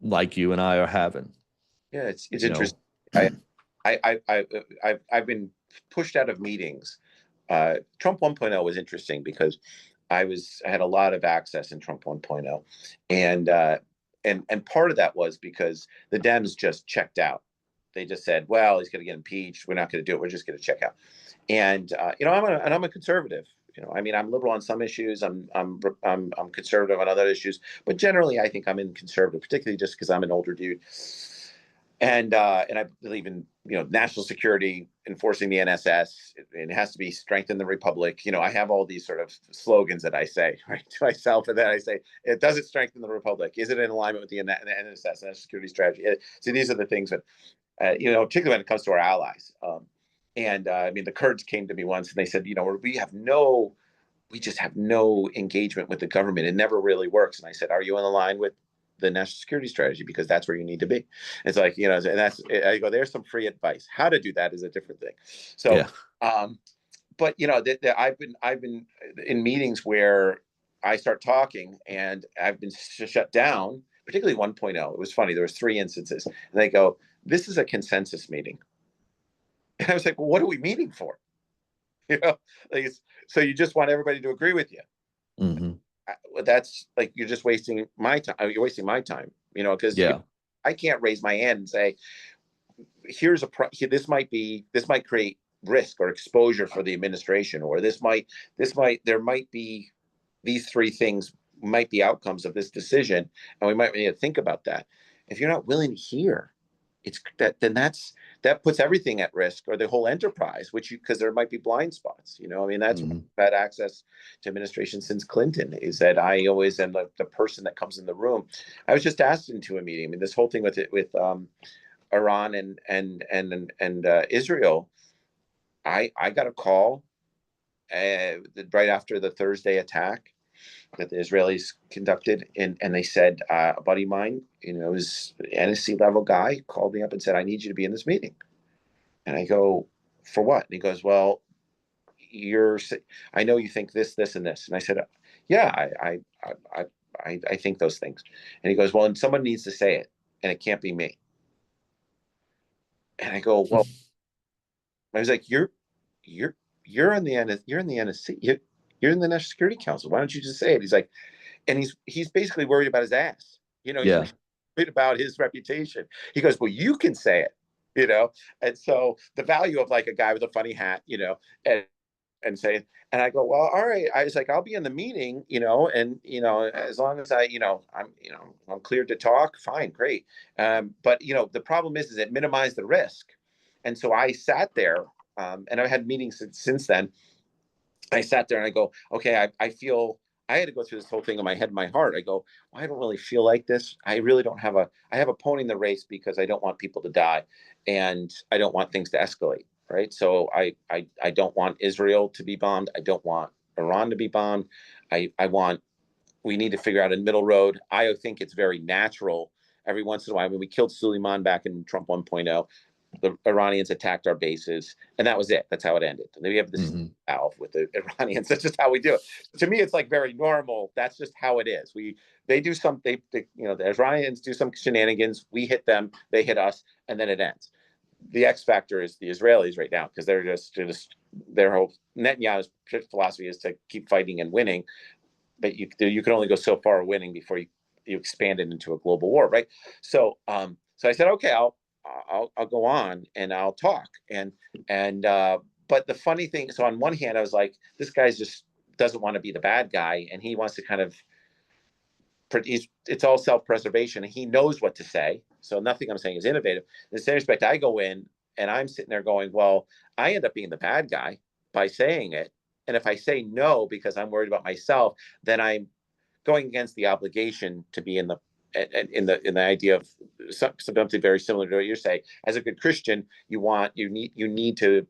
like you and I are having. Yeah, it's You know, interesting. I I've been pushed out of meetings. Trump 1.0 was interesting because I had a lot of access in Trump 1.0, and and part of that was because the Dems just checked out. They just said, "Well, he's going to get impeached. We're not going to do it. We're just going to check out." And I'm a conservative. I mean, I'm liberal on some issues. I'm conservative on other issues, but generally, I think I'm in conservative, particularly just because I'm an older dude. And I believe in national security, enforcing the NSS. It has to be strengthen the republic. I have all these sort of slogans that I say right to myself, and then I say, it doesn't strengthen the republic. Is it in alignment with the NSS, national security strategy? So these are the things that particularly when it comes to our allies. I mean, the Kurds came to me once and they said, we just have no engagement with the government. It never really works. And I said, are you in line with the national security strategy? Because that's where you need to be. It's like, and I go, there's some free advice. How to do that is a different thing. So, yeah. But I've been in meetings where I start talking and I've been shut down, particularly 1.0. It was funny. There was 3 instances and they go, this is a consensus meeting. And I was like, well, what are we meeting for? Like so you just want everybody to agree with you. Mm-hmm. That's like, you're just wasting my time. You're wasting my time, because Yeah. I can't raise my hand and say, this might create risk or exposure for the administration, or there might be these 3 things might be outcomes of this decision, and we might need to think about that. If you're not willing to hear, that puts everything at risk, or the whole enterprise, because there might be blind spots. I mean, that's Mm-hmm. had access to administration since Clinton, is that I always am the person that comes in the room. I was just asked into a meeting. I mean, this whole thing with Iran and Israel. I got a call right after the Thursday attack that the Israelis conducted, and they said, a buddy of mine, was an NSC level guy, called me up and said, I need you to be in this meeting. And I go, for what? And he goes, well, I know you think this, this, and this. And I said, yeah, I think those things. And he goes, well, and someone needs to say it, and it can't be me. And I go, well, I was like, you're you're in the NSC, you're in the National Security Council. Why don't you just say it? He's like, and he's basically worried about his ass. He's Yeah. worried about his reputation. He goes, well, you can say it. And so the value of like a guy with a funny hat, and say, and I go, well, all right. I was like, I'll be in the meeting, and as long as I'm cleared to talk, fine, great. But the problem is it minimized the risk. And so I sat there, and I've had meetings since then. I sat there and I go, okay, I feel I had to go through this whole thing in my head, and my heart. I go, well, I don't really feel like this. I really don't have I have a pony in the race because I don't want people to die, and I don't want things to escalate. Right. So I don't want Israel to be bombed. I don't want Iran to be bombed. I want, we need to figure out a middle road. I think it's very natural every once in a while. When we killed Suleiman back in Trump 1.0, the Iranians attacked our bases, and that was it. That's how it ended. And then we have this valve with the Iranians. That's just how we do it. To me, it's like very normal. That's just how it is. They do some, the Iranians do some shenanigans. We hit them, they hit us, and then it ends. The X factor is the Israelis right now, because they're just their whole Netanyahu's philosophy is to keep fighting and winning, but you can only go so far winning before you expand it into a global war, right? So I said, okay, I'll go on and I'll talk. But the funny thing, so on one hand, I was like, this guy just doesn't want to be the bad guy, and he wants to kind of, it's all self-preservation, and he knows what to say. So nothing I'm saying is innovative. In the same respect, I go in and I'm sitting there going, well, I end up being the bad guy by saying it. And if I say no because I'm worried about myself, then I'm going against the obligation to be in the idea of something very similar to what you're saying. As a good Christian, you need to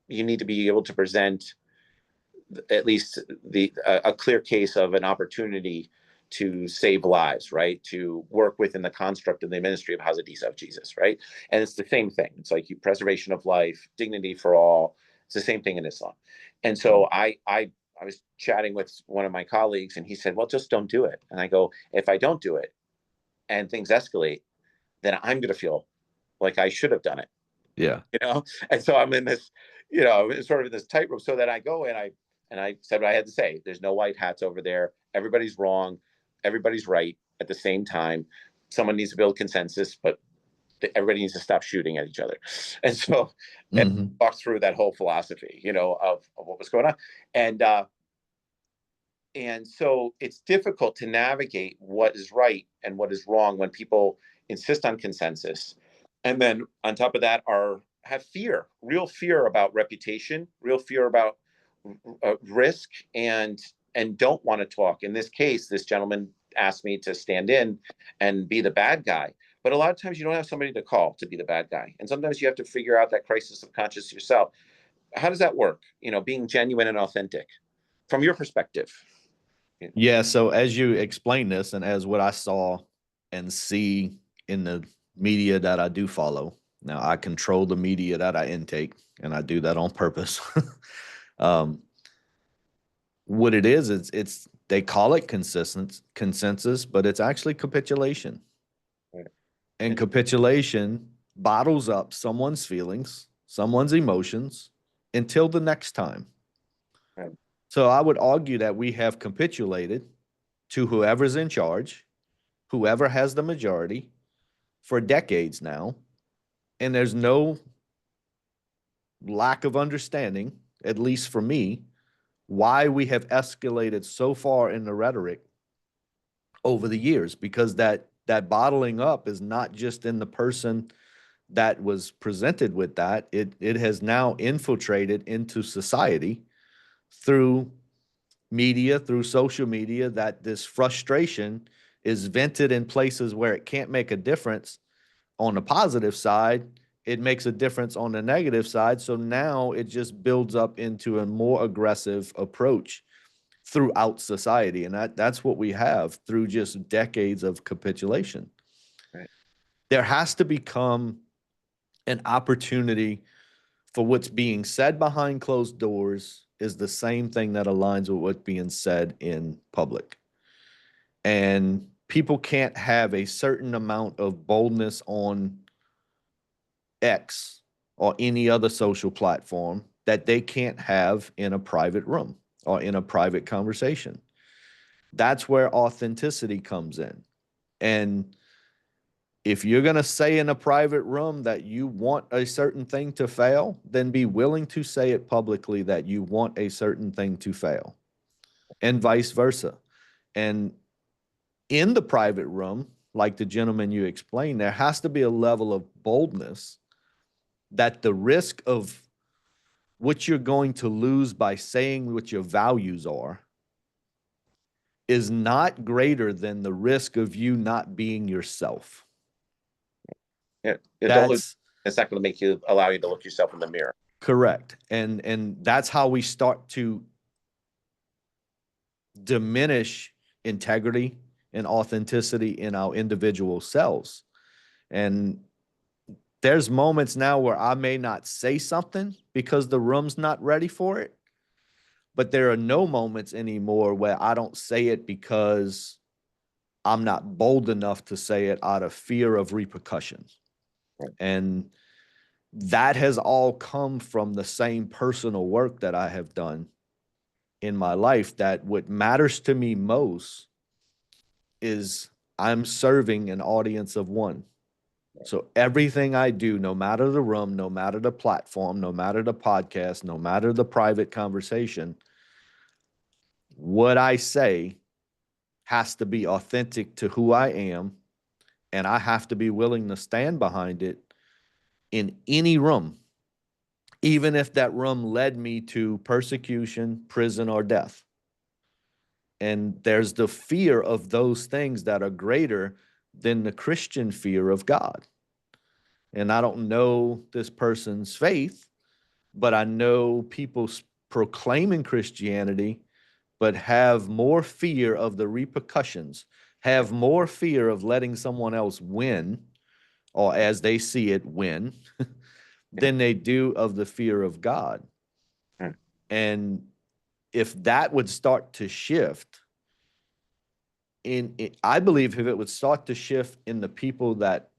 be able to present at least a clear case of an opportunity to save lives, right? To work within the construct of the ministry of Hazadisa of Jesus, right? And it's the same thing. It's like preservation of life, dignity for all. It's the same thing in Islam. And so I was chatting with one of my colleagues, and he said, well, just don't do it. And I go, if I don't do it and things escalate, then I'm going to feel like I should have done it. Yeah. And so I'm in this, sort of in this tightrope. So that I go and I said what I had to say. There's no white hats over there. Everybody's wrong. Everybody's right at the same time. Someone needs to build consensus, but everybody needs to stop shooting at each other. And so and walk through that whole philosophy, of what was going on. And so it's difficult to navigate what is right and what is wrong when people insist on consensus. And then on top of that have fear, real fear about reputation, real fear about risk, and don't want to talk. In this case, this gentleman asked me to stand in and be the bad guy. But a lot of times you don't have somebody to call to be the bad guy. And sometimes you have to figure out that crisis of conscience yourself. How does that work? Being genuine and authentic from your perspective. Yeah. So as you explain this, and as what I saw and see in the media that I do follow, now I control the media that I intake, and I do that on purpose. What it is, it's they call it consensus, but it's actually capitulation. Right. And capitulation bottles up someone's feelings, someone's emotions until the next time. Right. So I would argue that we have capitulated to whoever's in charge, whoever has the majority for decades now. And there's no lack of understanding, at least for me, why we have escalated so far in the rhetoric over the years, because that bottling up is not just in the person that was presented with that. It has now infiltrated into society through media, through social media, that this frustration is vented in places where it can't make a difference on the positive side. It makes a difference on the negative side. So now it just builds up into a more aggressive approach throughout society. And that's what we have through just decades of capitulation. Right. There has to become an opportunity for what's being said behind closed doors is the same thing that aligns with what's being said in public. And people can't have a certain amount of boldness on X or any other social platform that they can't have in a private room or in a private conversation. That's where authenticity comes in. And if you're going to say in a private room that you want a certain thing to fail, then be willing to say it publicly that you want a certain thing to fail, and vice versa. And in the private room, like the gentleman you explained, there has to be a level of boldness that the risk of what you're going to lose by saying what your values are is not greater than the risk of you not being yourself. Yeah, That's it's not going to make you allow you to look yourself in the mirror. correct. And that's how we start to diminish integrity and authenticity in our individual selves. And there's moments now where I may not say something because the room's not ready for it, but there are no moments anymore where I don't say it because I'm not bold enough to say it out of fear of repercussions. Right. And that has all come from the same personal work that I have done in my life, that what matters to me most is I'm serving an audience of one. So everything I do, no matter the room, no matter the platform, no matter the podcast, no matter the private conversation, what I say has to be authentic to who I am, and I have to be willing to stand behind it in any room, even if that room led me to persecution, prison, or death. And there's the fear of those things that are greater than the Christian fear of God. And I don't know this person's faith, but I know people proclaiming Christianity, but have more fear of the repercussions, have more fear of letting someone else win, or as they see it, win, than they do of the fear of God. Mm. And if that would start to shift, I believe if it would start to shift in the people that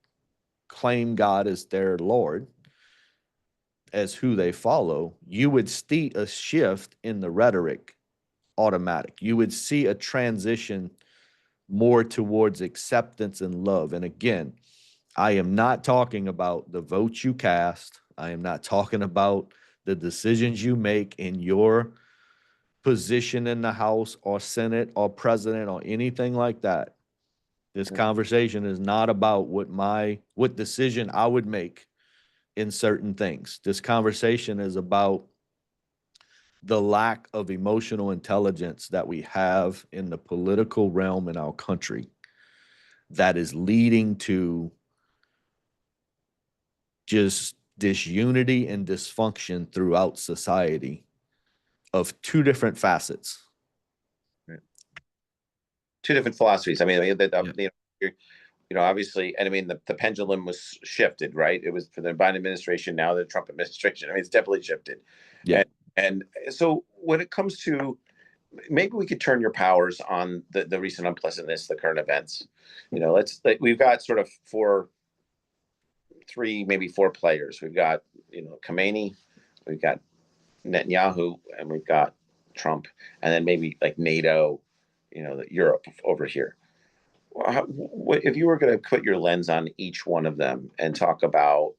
claim God as their Lord, as who they follow, you would see a shift in the rhetoric automatic. You would see a transition more towards acceptance and love. And again, I am not talking about the votes you cast. I am not talking about the decisions you make in your position in the House or Senate or president or anything like that. This conversation is not about what decision I would make in certain things. This conversation is about the lack of emotional intelligence that we have in the political realm in our country that is leading to just disunity and dysfunction throughout society of two different facets. Two different philosophies. I mean, Yeah. obviously, and I mean, the pendulum was shifted, right? It was for the Biden administration, now the Trump administration. I mean, it's definitely shifted. Yeah. And so when it comes to, maybe we could turn your powers on the recent unpleasantness, the current events. We've got sort of three, maybe four players. We've got, Khomeini, we've got Netanyahu, and we've got Trump, and then maybe like NATO, Europe over here. If you were going to put your lens on each one of them and talk about,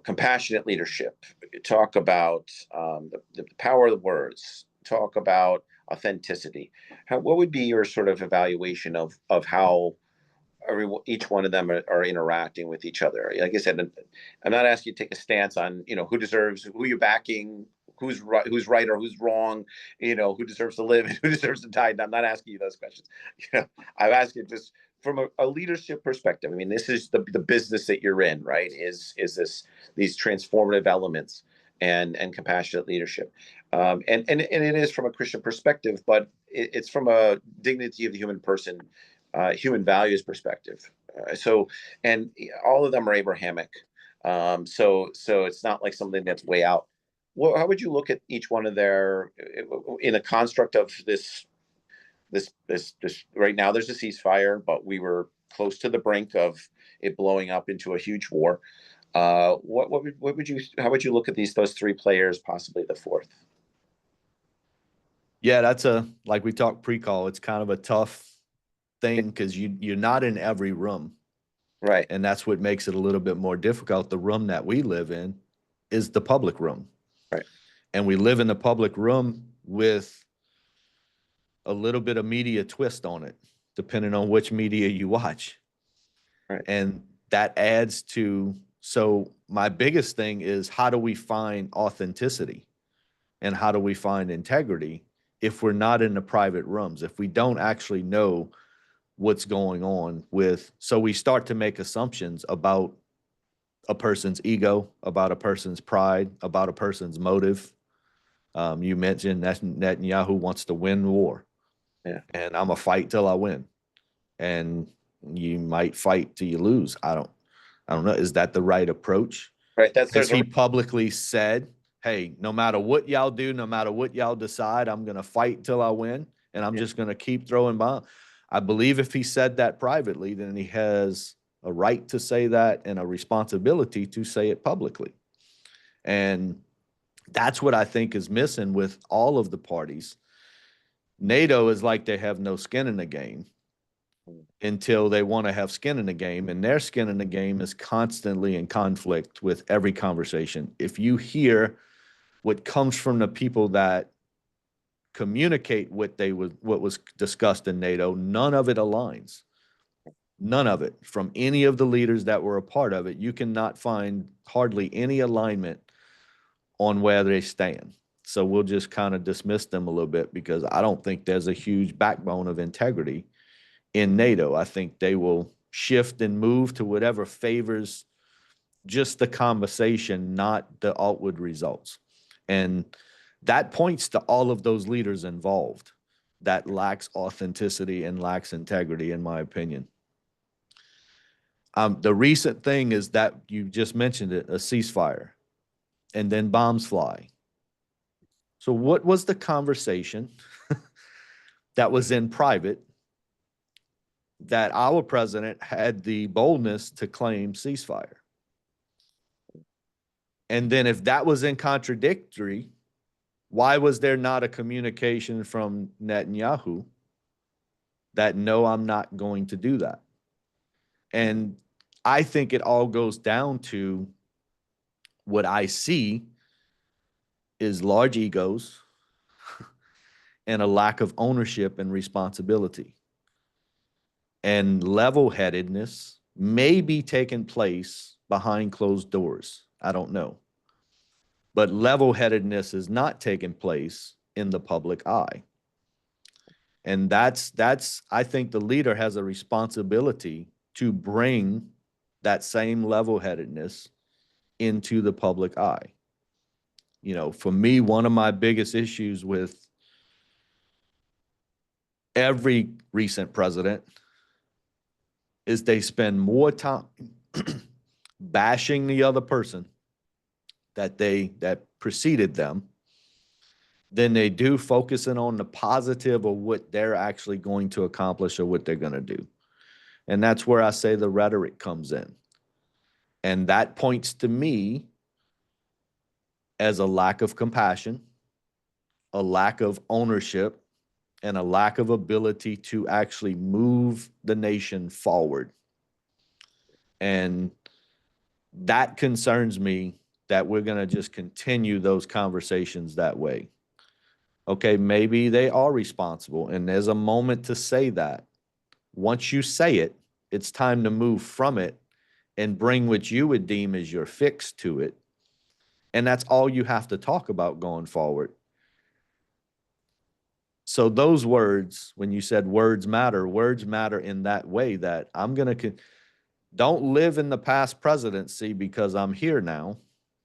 compassionate leadership, talk about the power of the words, talk about authenticity, what would be your sort of evaluation of how each one of them are interacting with each other? Like I said, I'm not asking you to take a stance on, who you're backing, who's right or who's wrong, who deserves to live and who deserves to die. I'm not asking you those questions. I'm asking just from a leadership perspective. I mean, this is the business that you're in, right? Is these transformative elements and compassionate leadership, and it is from a Christian perspective, but it's from a dignity of the human person, human values perspective. And all of them are Abrahamic. So it's not like something that's way out. How would you look at each one of their, in a construct of this right now? There's a ceasefire, but we were close to the brink of it blowing up into a huge war. How would you look at those three players, possibly the fourth? Yeah, like we talked pre-call, it's kind of a tough thing because you're not in every room. Right. And that's what makes it a little bit more difficult. The room that we live in is the public room. Right. And we live in the public room with a little bit of media twist on it, depending on which media you watch. Right. And that adds to, so my biggest thing is, how do we find authenticity and how do we find integrity if we're not in the private rooms, if we don't actually know what's going on with, so we start to make assumptions about a person's ego, about a person's pride, about a person's motive. You mentioned that Netanyahu wants to win the war, Yeah. and I'm a fight till I win. And you might fight till you lose. I don't know. Is that the right approach? Right. Has he publicly said, hey, no matter what y'all do, no matter what y'all decide, I'm going to fight till I win, and I'm just going to keep throwing bombs? I believe if he said that privately, then he has a right to say that and a responsibility to say it publicly. And that's what I think is missing with all of the parties. NATO is like they have no skin in the game until they want to have skin in the game, and their skin in the game is constantly in conflict with every conversation. If you hear what comes from the people that communicate what was discussed in NATO, none of it aligns. None of it. From any of the leaders that were a part of it, you cannot find hardly any alignment on where they stand. So we'll just kind of dismiss them a little bit because I don't think there's a huge backbone of integrity in NATO. I think they will shift and move to whatever favors just the conversation, not the outward results. And that points to all of those leaders involved that lacks authenticity and lacks integrity, in my opinion. The recent thing is that you just mentioned it, a ceasefire, and then bombs fly. So what was the conversation that was in private that our president had the boldness to claim ceasefire? And then if that was in contradictory, why was there not a communication from Netanyahu that, no, I'm not going to do that? And I think it all goes down to what I see is large egos and a lack of ownership and responsibility. And level-headedness may be taking place behind closed doors. I don't know. But level-headedness is not taking place in the public eye. And that's I think the leader has a responsibility to bring that same level-headedness into the public eye. You know, for me, one of my biggest issues with every recent president is they spend more time bashing the other person that preceded them than they do focusing on the positive of what they're actually going to accomplish or what they're going to do. And that's where I say the rhetoric comes in. And that points to me as a lack of compassion, a lack of ownership, and a lack of ability to actually move the nation forward. And that concerns me, that we're going to just continue those conversations that way. Okay, maybe they are responsible, and there's a moment to say that. Once you say it, it's time to move from it and bring what you would deem as your fix to it. And that's all you have to talk about going forward. So those words, when you said words matter in that way, that I'm going to don't live in the past presidency because I'm here now.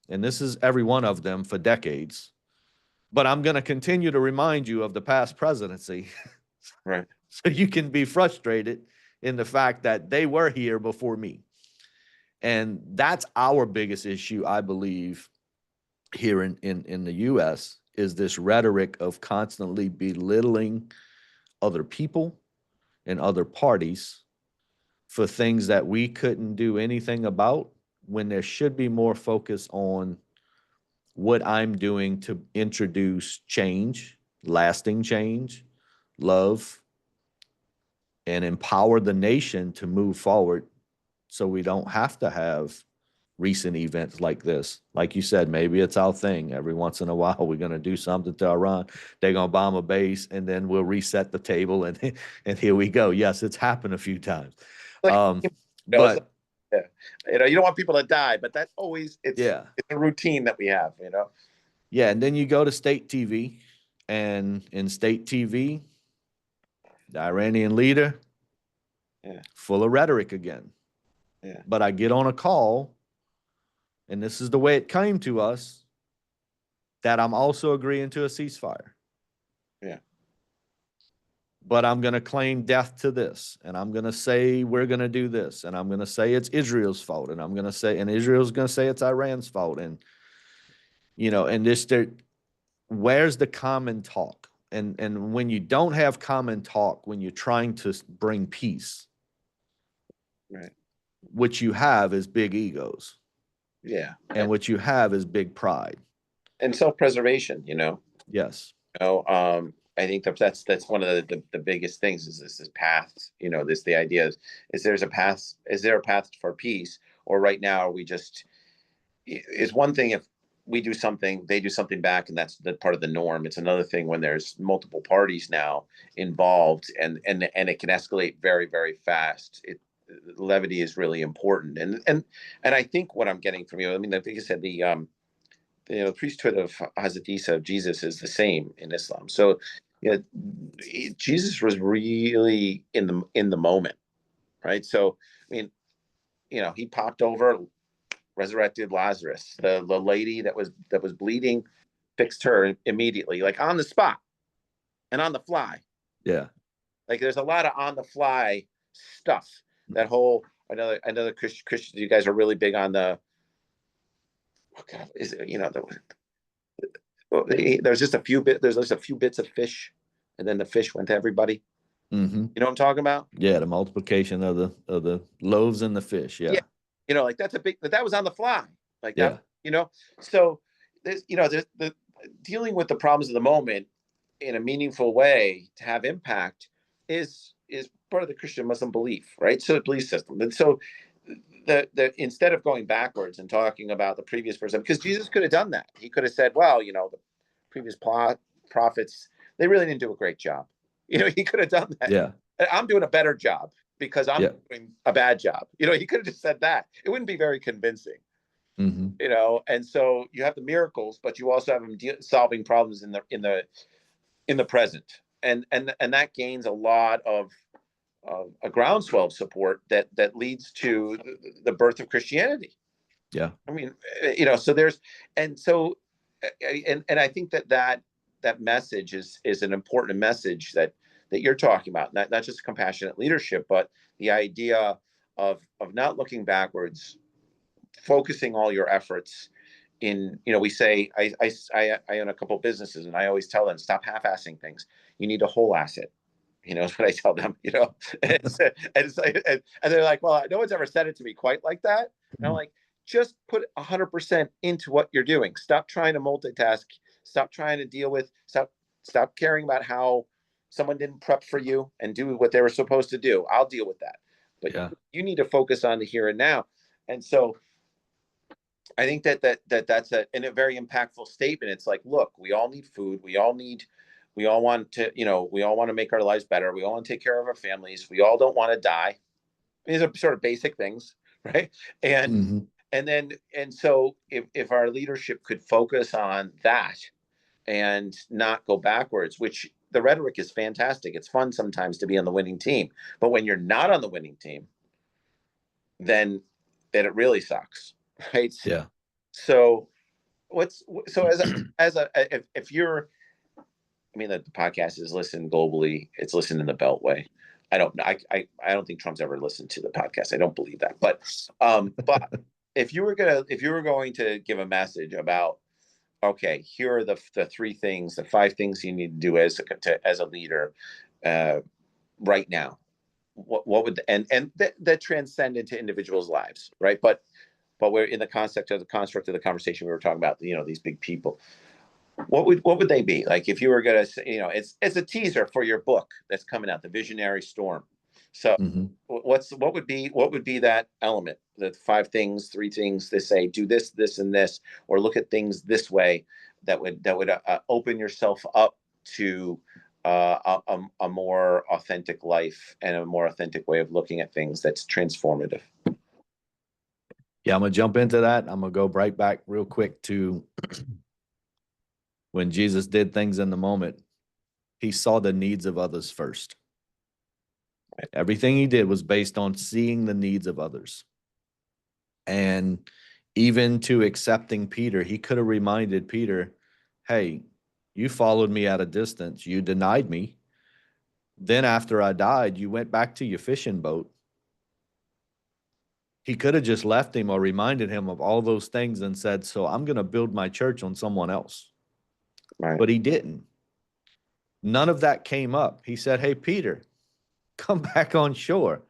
And this is every one of them for decades. But I'm going to continue to remind you of the past presidency. Right. So you can be frustrated in the fact that they were here before me. And that's our biggest issue, I believe, here in the U.S., is this rhetoric of constantly belittling other people and other parties for things that we couldn't do anything about, when there should be more focus on what I'm doing to introduce change, lasting change, love, and empower the nation to move forward, so we don't have to have recent events like this. Like you said, maybe it's our thing. Every once in a while, we're going to do something to Iran. They're going to bomb a base, and then we'll reset the table, and here we go. Yes, it's happened a few times. But yeah, you don't want people to die, but that's always, it's yeah, a routine that we have, Yeah, and then you go to state TV, And in state TV, the Iranian leader, full of rhetoric again. Yeah. But I get on a call, and this is the way it came to us, that I'm also agreeing to a ceasefire. Yeah. But I'm going to claim death to this, and I'm going to say we're going to do this, and I'm going to say it's Israel's fault, and I'm going to say, and Israel's going to say it's Iran's fault, and and this, where's the common talk? And when you don't have common talk, when you're trying to bring peace, right, what you have is big egos. Yeah, and what you have is big pride and self-preservation. Yes. I think that's one of the biggest things is this path. The idea is there's a path. Is there a path for peace, or right now are we just? Is one thing if we do something, they do something back, and that's the part of the norm. It's another thing when there's multiple parties now involved, and it can escalate very, very fast. Levity is really important, and I think what I'm getting from you, I mean, I think you said the priesthood of Hazrat Isa, of Jesus, is the same in Islam. So, Jesus was really in the moment, right? So, I mean, he popped over, resurrected Lazarus, the lady that was bleeding, fixed her immediately, like on the spot and on the fly. Yeah. Like there's a lot of on the fly stuff. That whole another Christians, you guys are really big on the. Oh God, is there's just a few bits of fish, and then the fish went to everybody. Mm-hmm. You know what I'm talking about? Yeah, the multiplication of the loaves and the fish. Yeah. Like that's a big. That was on the fly. Like that. Yeah. So there's the dealing with the problems of the moment in a meaningful way to have impact is part of the Christian Muslim belief, right? So the belief system, and so the instead of going backwards and talking about the previous person, because Jesus could have done that. He could have said, well, the previous prophets, they really didn't do a great job. He could have done that. Yeah. I'm doing a better job because I'm doing a bad job. He could have just said that. It wouldn't be very convincing. Mm-hmm. And so you have the miracles, but you also have them solving problems in the present, and that gains a lot of a groundswell of support that leads to the birth of Christianity. Yeah. I mean, so there's, and so, and I think that message is an important message that you're talking about, not just compassionate leadership, but the idea of not looking backwards, focusing all your efforts in, we say, I own a couple of businesses, and I always tell them, stop half-assing things. You need a whole asset. Is what I tell them, and they're like, well, no one's ever said it to me quite like that. And I'm like, just put 100% into what you're doing. Stop trying to multitask. Stop trying to deal with, stop caring about how someone didn't prep for you and do what they were supposed to do. I'll deal with that. But you need to focus on the here and now. And so I think that's a very impactful statement. It's like, look, we all need food. We all want to make our lives better. We all want to take care of our families. We all don't want to die. These are sort of basic things, right? And so if our leadership could focus on that and not go backwards, which the rhetoric is fantastic. It's fun sometimes to be on the winning team, but when you're not on the winning team, then it really sucks, right? Yeah. So if you're, I mean, the podcast is listened globally. It's listened in the Beltway. I don't know. I don't think Trump's ever listened to the podcast. I don't believe that. But if you were going to give a message about, okay, here are the the 5 things you need to do as a leader right now. What would and that transcend into individuals' lives, right? But we're in the construct of the conversation we were talking about. These big people. What would they be like if you were going to say, it's a teaser for your book that's coming out, The Visionary Storm. So what would be that element, the 5 things, 3 things they say, do this, this, and this, or look at things this way, that would open yourself up to a more authentic life and a more authentic way of looking at things that's transformative. Yeah, I'm going to jump into that. I'm going to go right back real quick to when Jesus did things in the moment, he saw the needs of others first. Everything he did was based on seeing the needs of others. And even to accepting Peter, he could have reminded Peter, hey, you followed me at a distance. You denied me. Then after I died, you went back to your fishing boat. He could have just left him or reminded him of all those things and said, so I'm going to build my church on someone else. Right. But he didn't. None of that came up. He said, hey, Peter, come back on shore.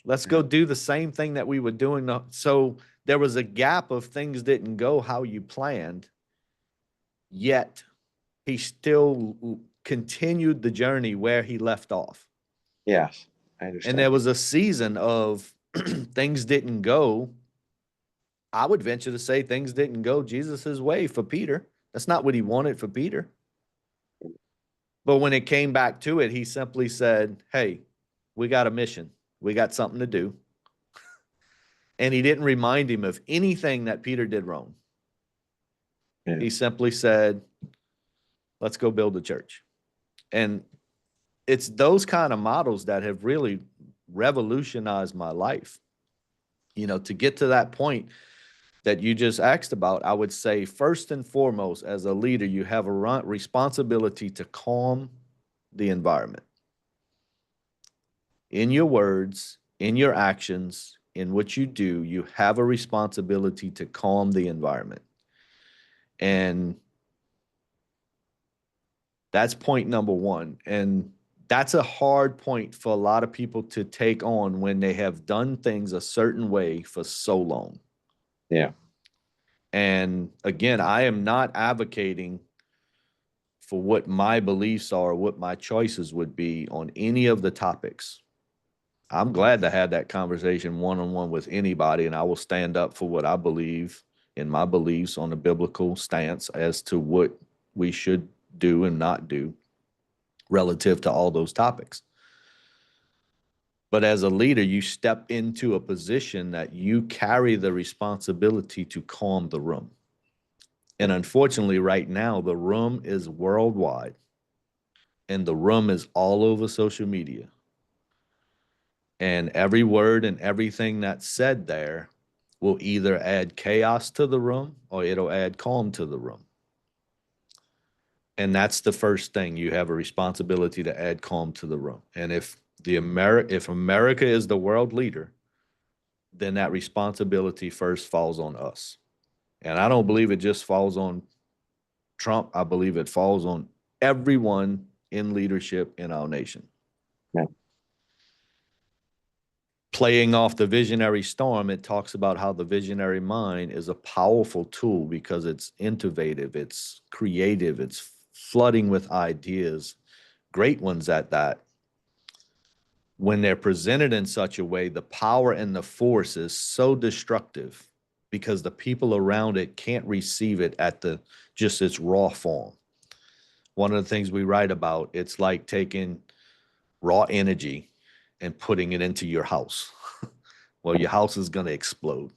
Let's go do the same thing that we were doing. So there was a gap of things didn't go how you planned, yet he still continued the journey where he left off. Yes, I And understand. there was a season of things didn't go. I would venture to say things didn't go Jesus's way for Peter. That's not what he wanted for Peter. But when it came back to it, he simply said, hey, we got a mission. We got something to do. And he didn't remind him of anything that Peter did wrong. Yeah. He simply said, let's go build a church. And it's those kind of models that have really revolutionized my life. You know, to get to that point that you just asked about, I would say first and foremost, as a leader, you have a responsibility to calm the environment. In your words, in your actions, in what you do, you have a responsibility to calm the environment. And that's point number one. And that's a hard point for a lot of people to take on when they have done things a certain way for so long. Yeah. And again, I am not advocating for what my beliefs are, what my choices would be on any of the topics. I'm glad to have that conversation one-on-one with anybody, and I will stand up for what I believe in my beliefs on the biblical stance as to what we should do and not do relative to all those topics. But as a leader, you step into a position that you carry the responsibility to calm the room. And unfortunately, right now, the room is worldwide, and the room is all over social media. And every word and everything that's said there will either add chaos to the room or it'll add calm to the room. And that's the first thing. You have a responsibility to add calm to the room. And if America is the world leader, then that responsibility first falls on us. And I don't believe it just falls on Trump. I believe it falls on everyone in leadership in our nation. Yeah. Playing off the visionary storm, it talks about how the visionary mind is a powerful tool because it's innovative, it's creative, it's flooding with ideas, great ones at that. When they're presented in such a way, the power and the force is so destructive because the people around it can't receive it at just its raw form. One of the things we write about, it's like taking raw energy and putting it into your house. Well, your house is going to explode.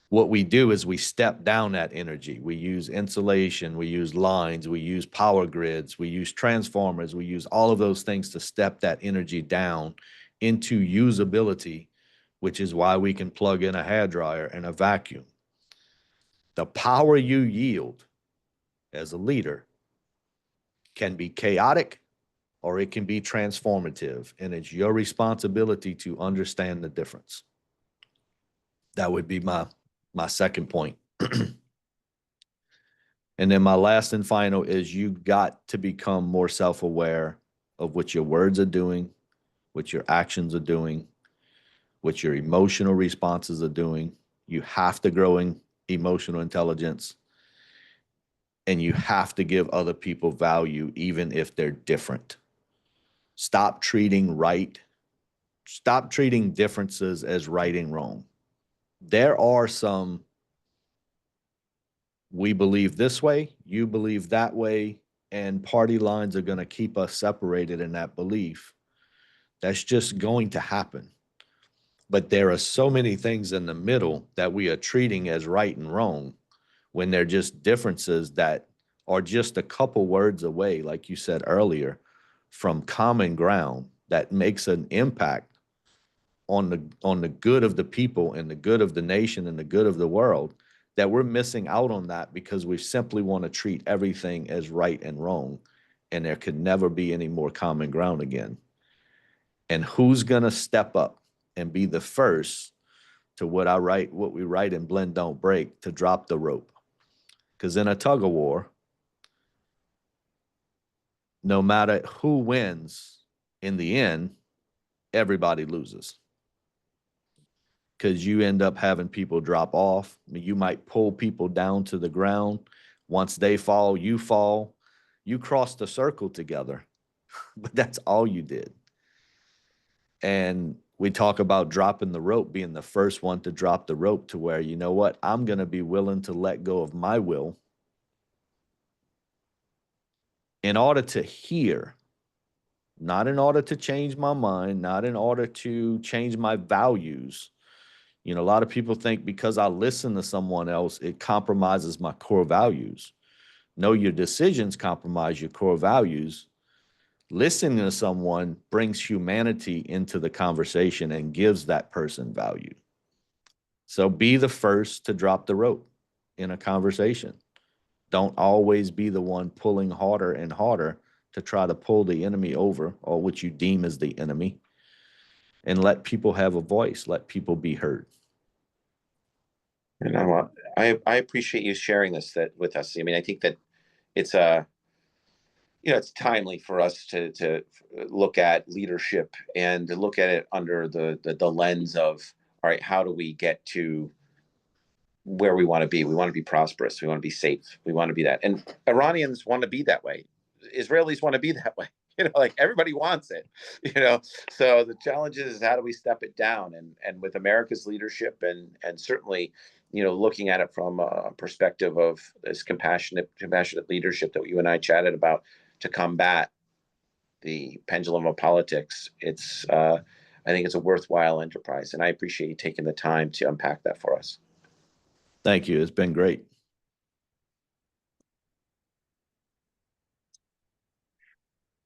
What we do is we step down that energy. We use insulation, we use lines, we use power grids, we use transformers, we use all of those things to step that energy down into usability, which is why we can plug in a hairdryer and a vacuum. The power you yield as a leader can be chaotic or it can be transformative, and it's your responsibility to understand the difference. That would be my second point. And then my last and final is you got to become more self-aware of what your words are doing, what your actions are doing, what your emotional responses are doing. You have to grow in emotional intelligence, and you have to give other people value even if they're different. Stop treating differences as right and wrong. There are some, we believe this way, you believe that way, and party lines are going to keep us separated in that belief. That's just going to happen. But there are so many things in the middle that we are treating as right and wrong, when they're just differences that are just a couple words away, like you said earlier, from common ground that makes an impact on the good of the people and the good of the nation and the good of the world, that we're missing out on that because we simply want to treat everything as right and wrong, and there could never be any more common ground again. And who's going to step up and be the first to what we write in Blend Don't Break, to drop the rope? Because in a tug of war, no matter who wins, in the end, everybody loses. Because you end up having people drop off. I mean, you might pull people down to the ground. Once they fall, you fall. You cross the circle together, but that's all you did. And we talk about dropping the rope, being the first one to drop the rope, to where, you know what, I'm going to be willing to let go of my will in order to hear, not in order to change my mind, not in order to change my values. You know, a lot of people think because I listen to someone else, it compromises my core values. No, your decisions compromise your core values. Listening to someone brings humanity into the conversation and gives that person value. So be the first to drop the rope in a conversation. Don't always be the one pulling harder and harder to try to pull the enemy over, or what you deem as the enemy, and let people have a voice, let people be heard. And I appreciate you sharing this with us. I mean, I think that it's it's timely for us to look at leadership and to look at it under the lens of, all right, how do we get to where we want to be? We want to be prosperous. We want to be safe. We want to be that. And Iranians want to be that way. Israelis want to be that way. Like everybody wants it, So the challenge is, how do we step it down? And with America's leadership and certainly, looking at it from a perspective of this compassionate leadership that you and I chatted about, to combat the pendulum of politics, I think it's a worthwhile enterprise. And I appreciate you taking the time to unpack that for us. Thank you. It's been great.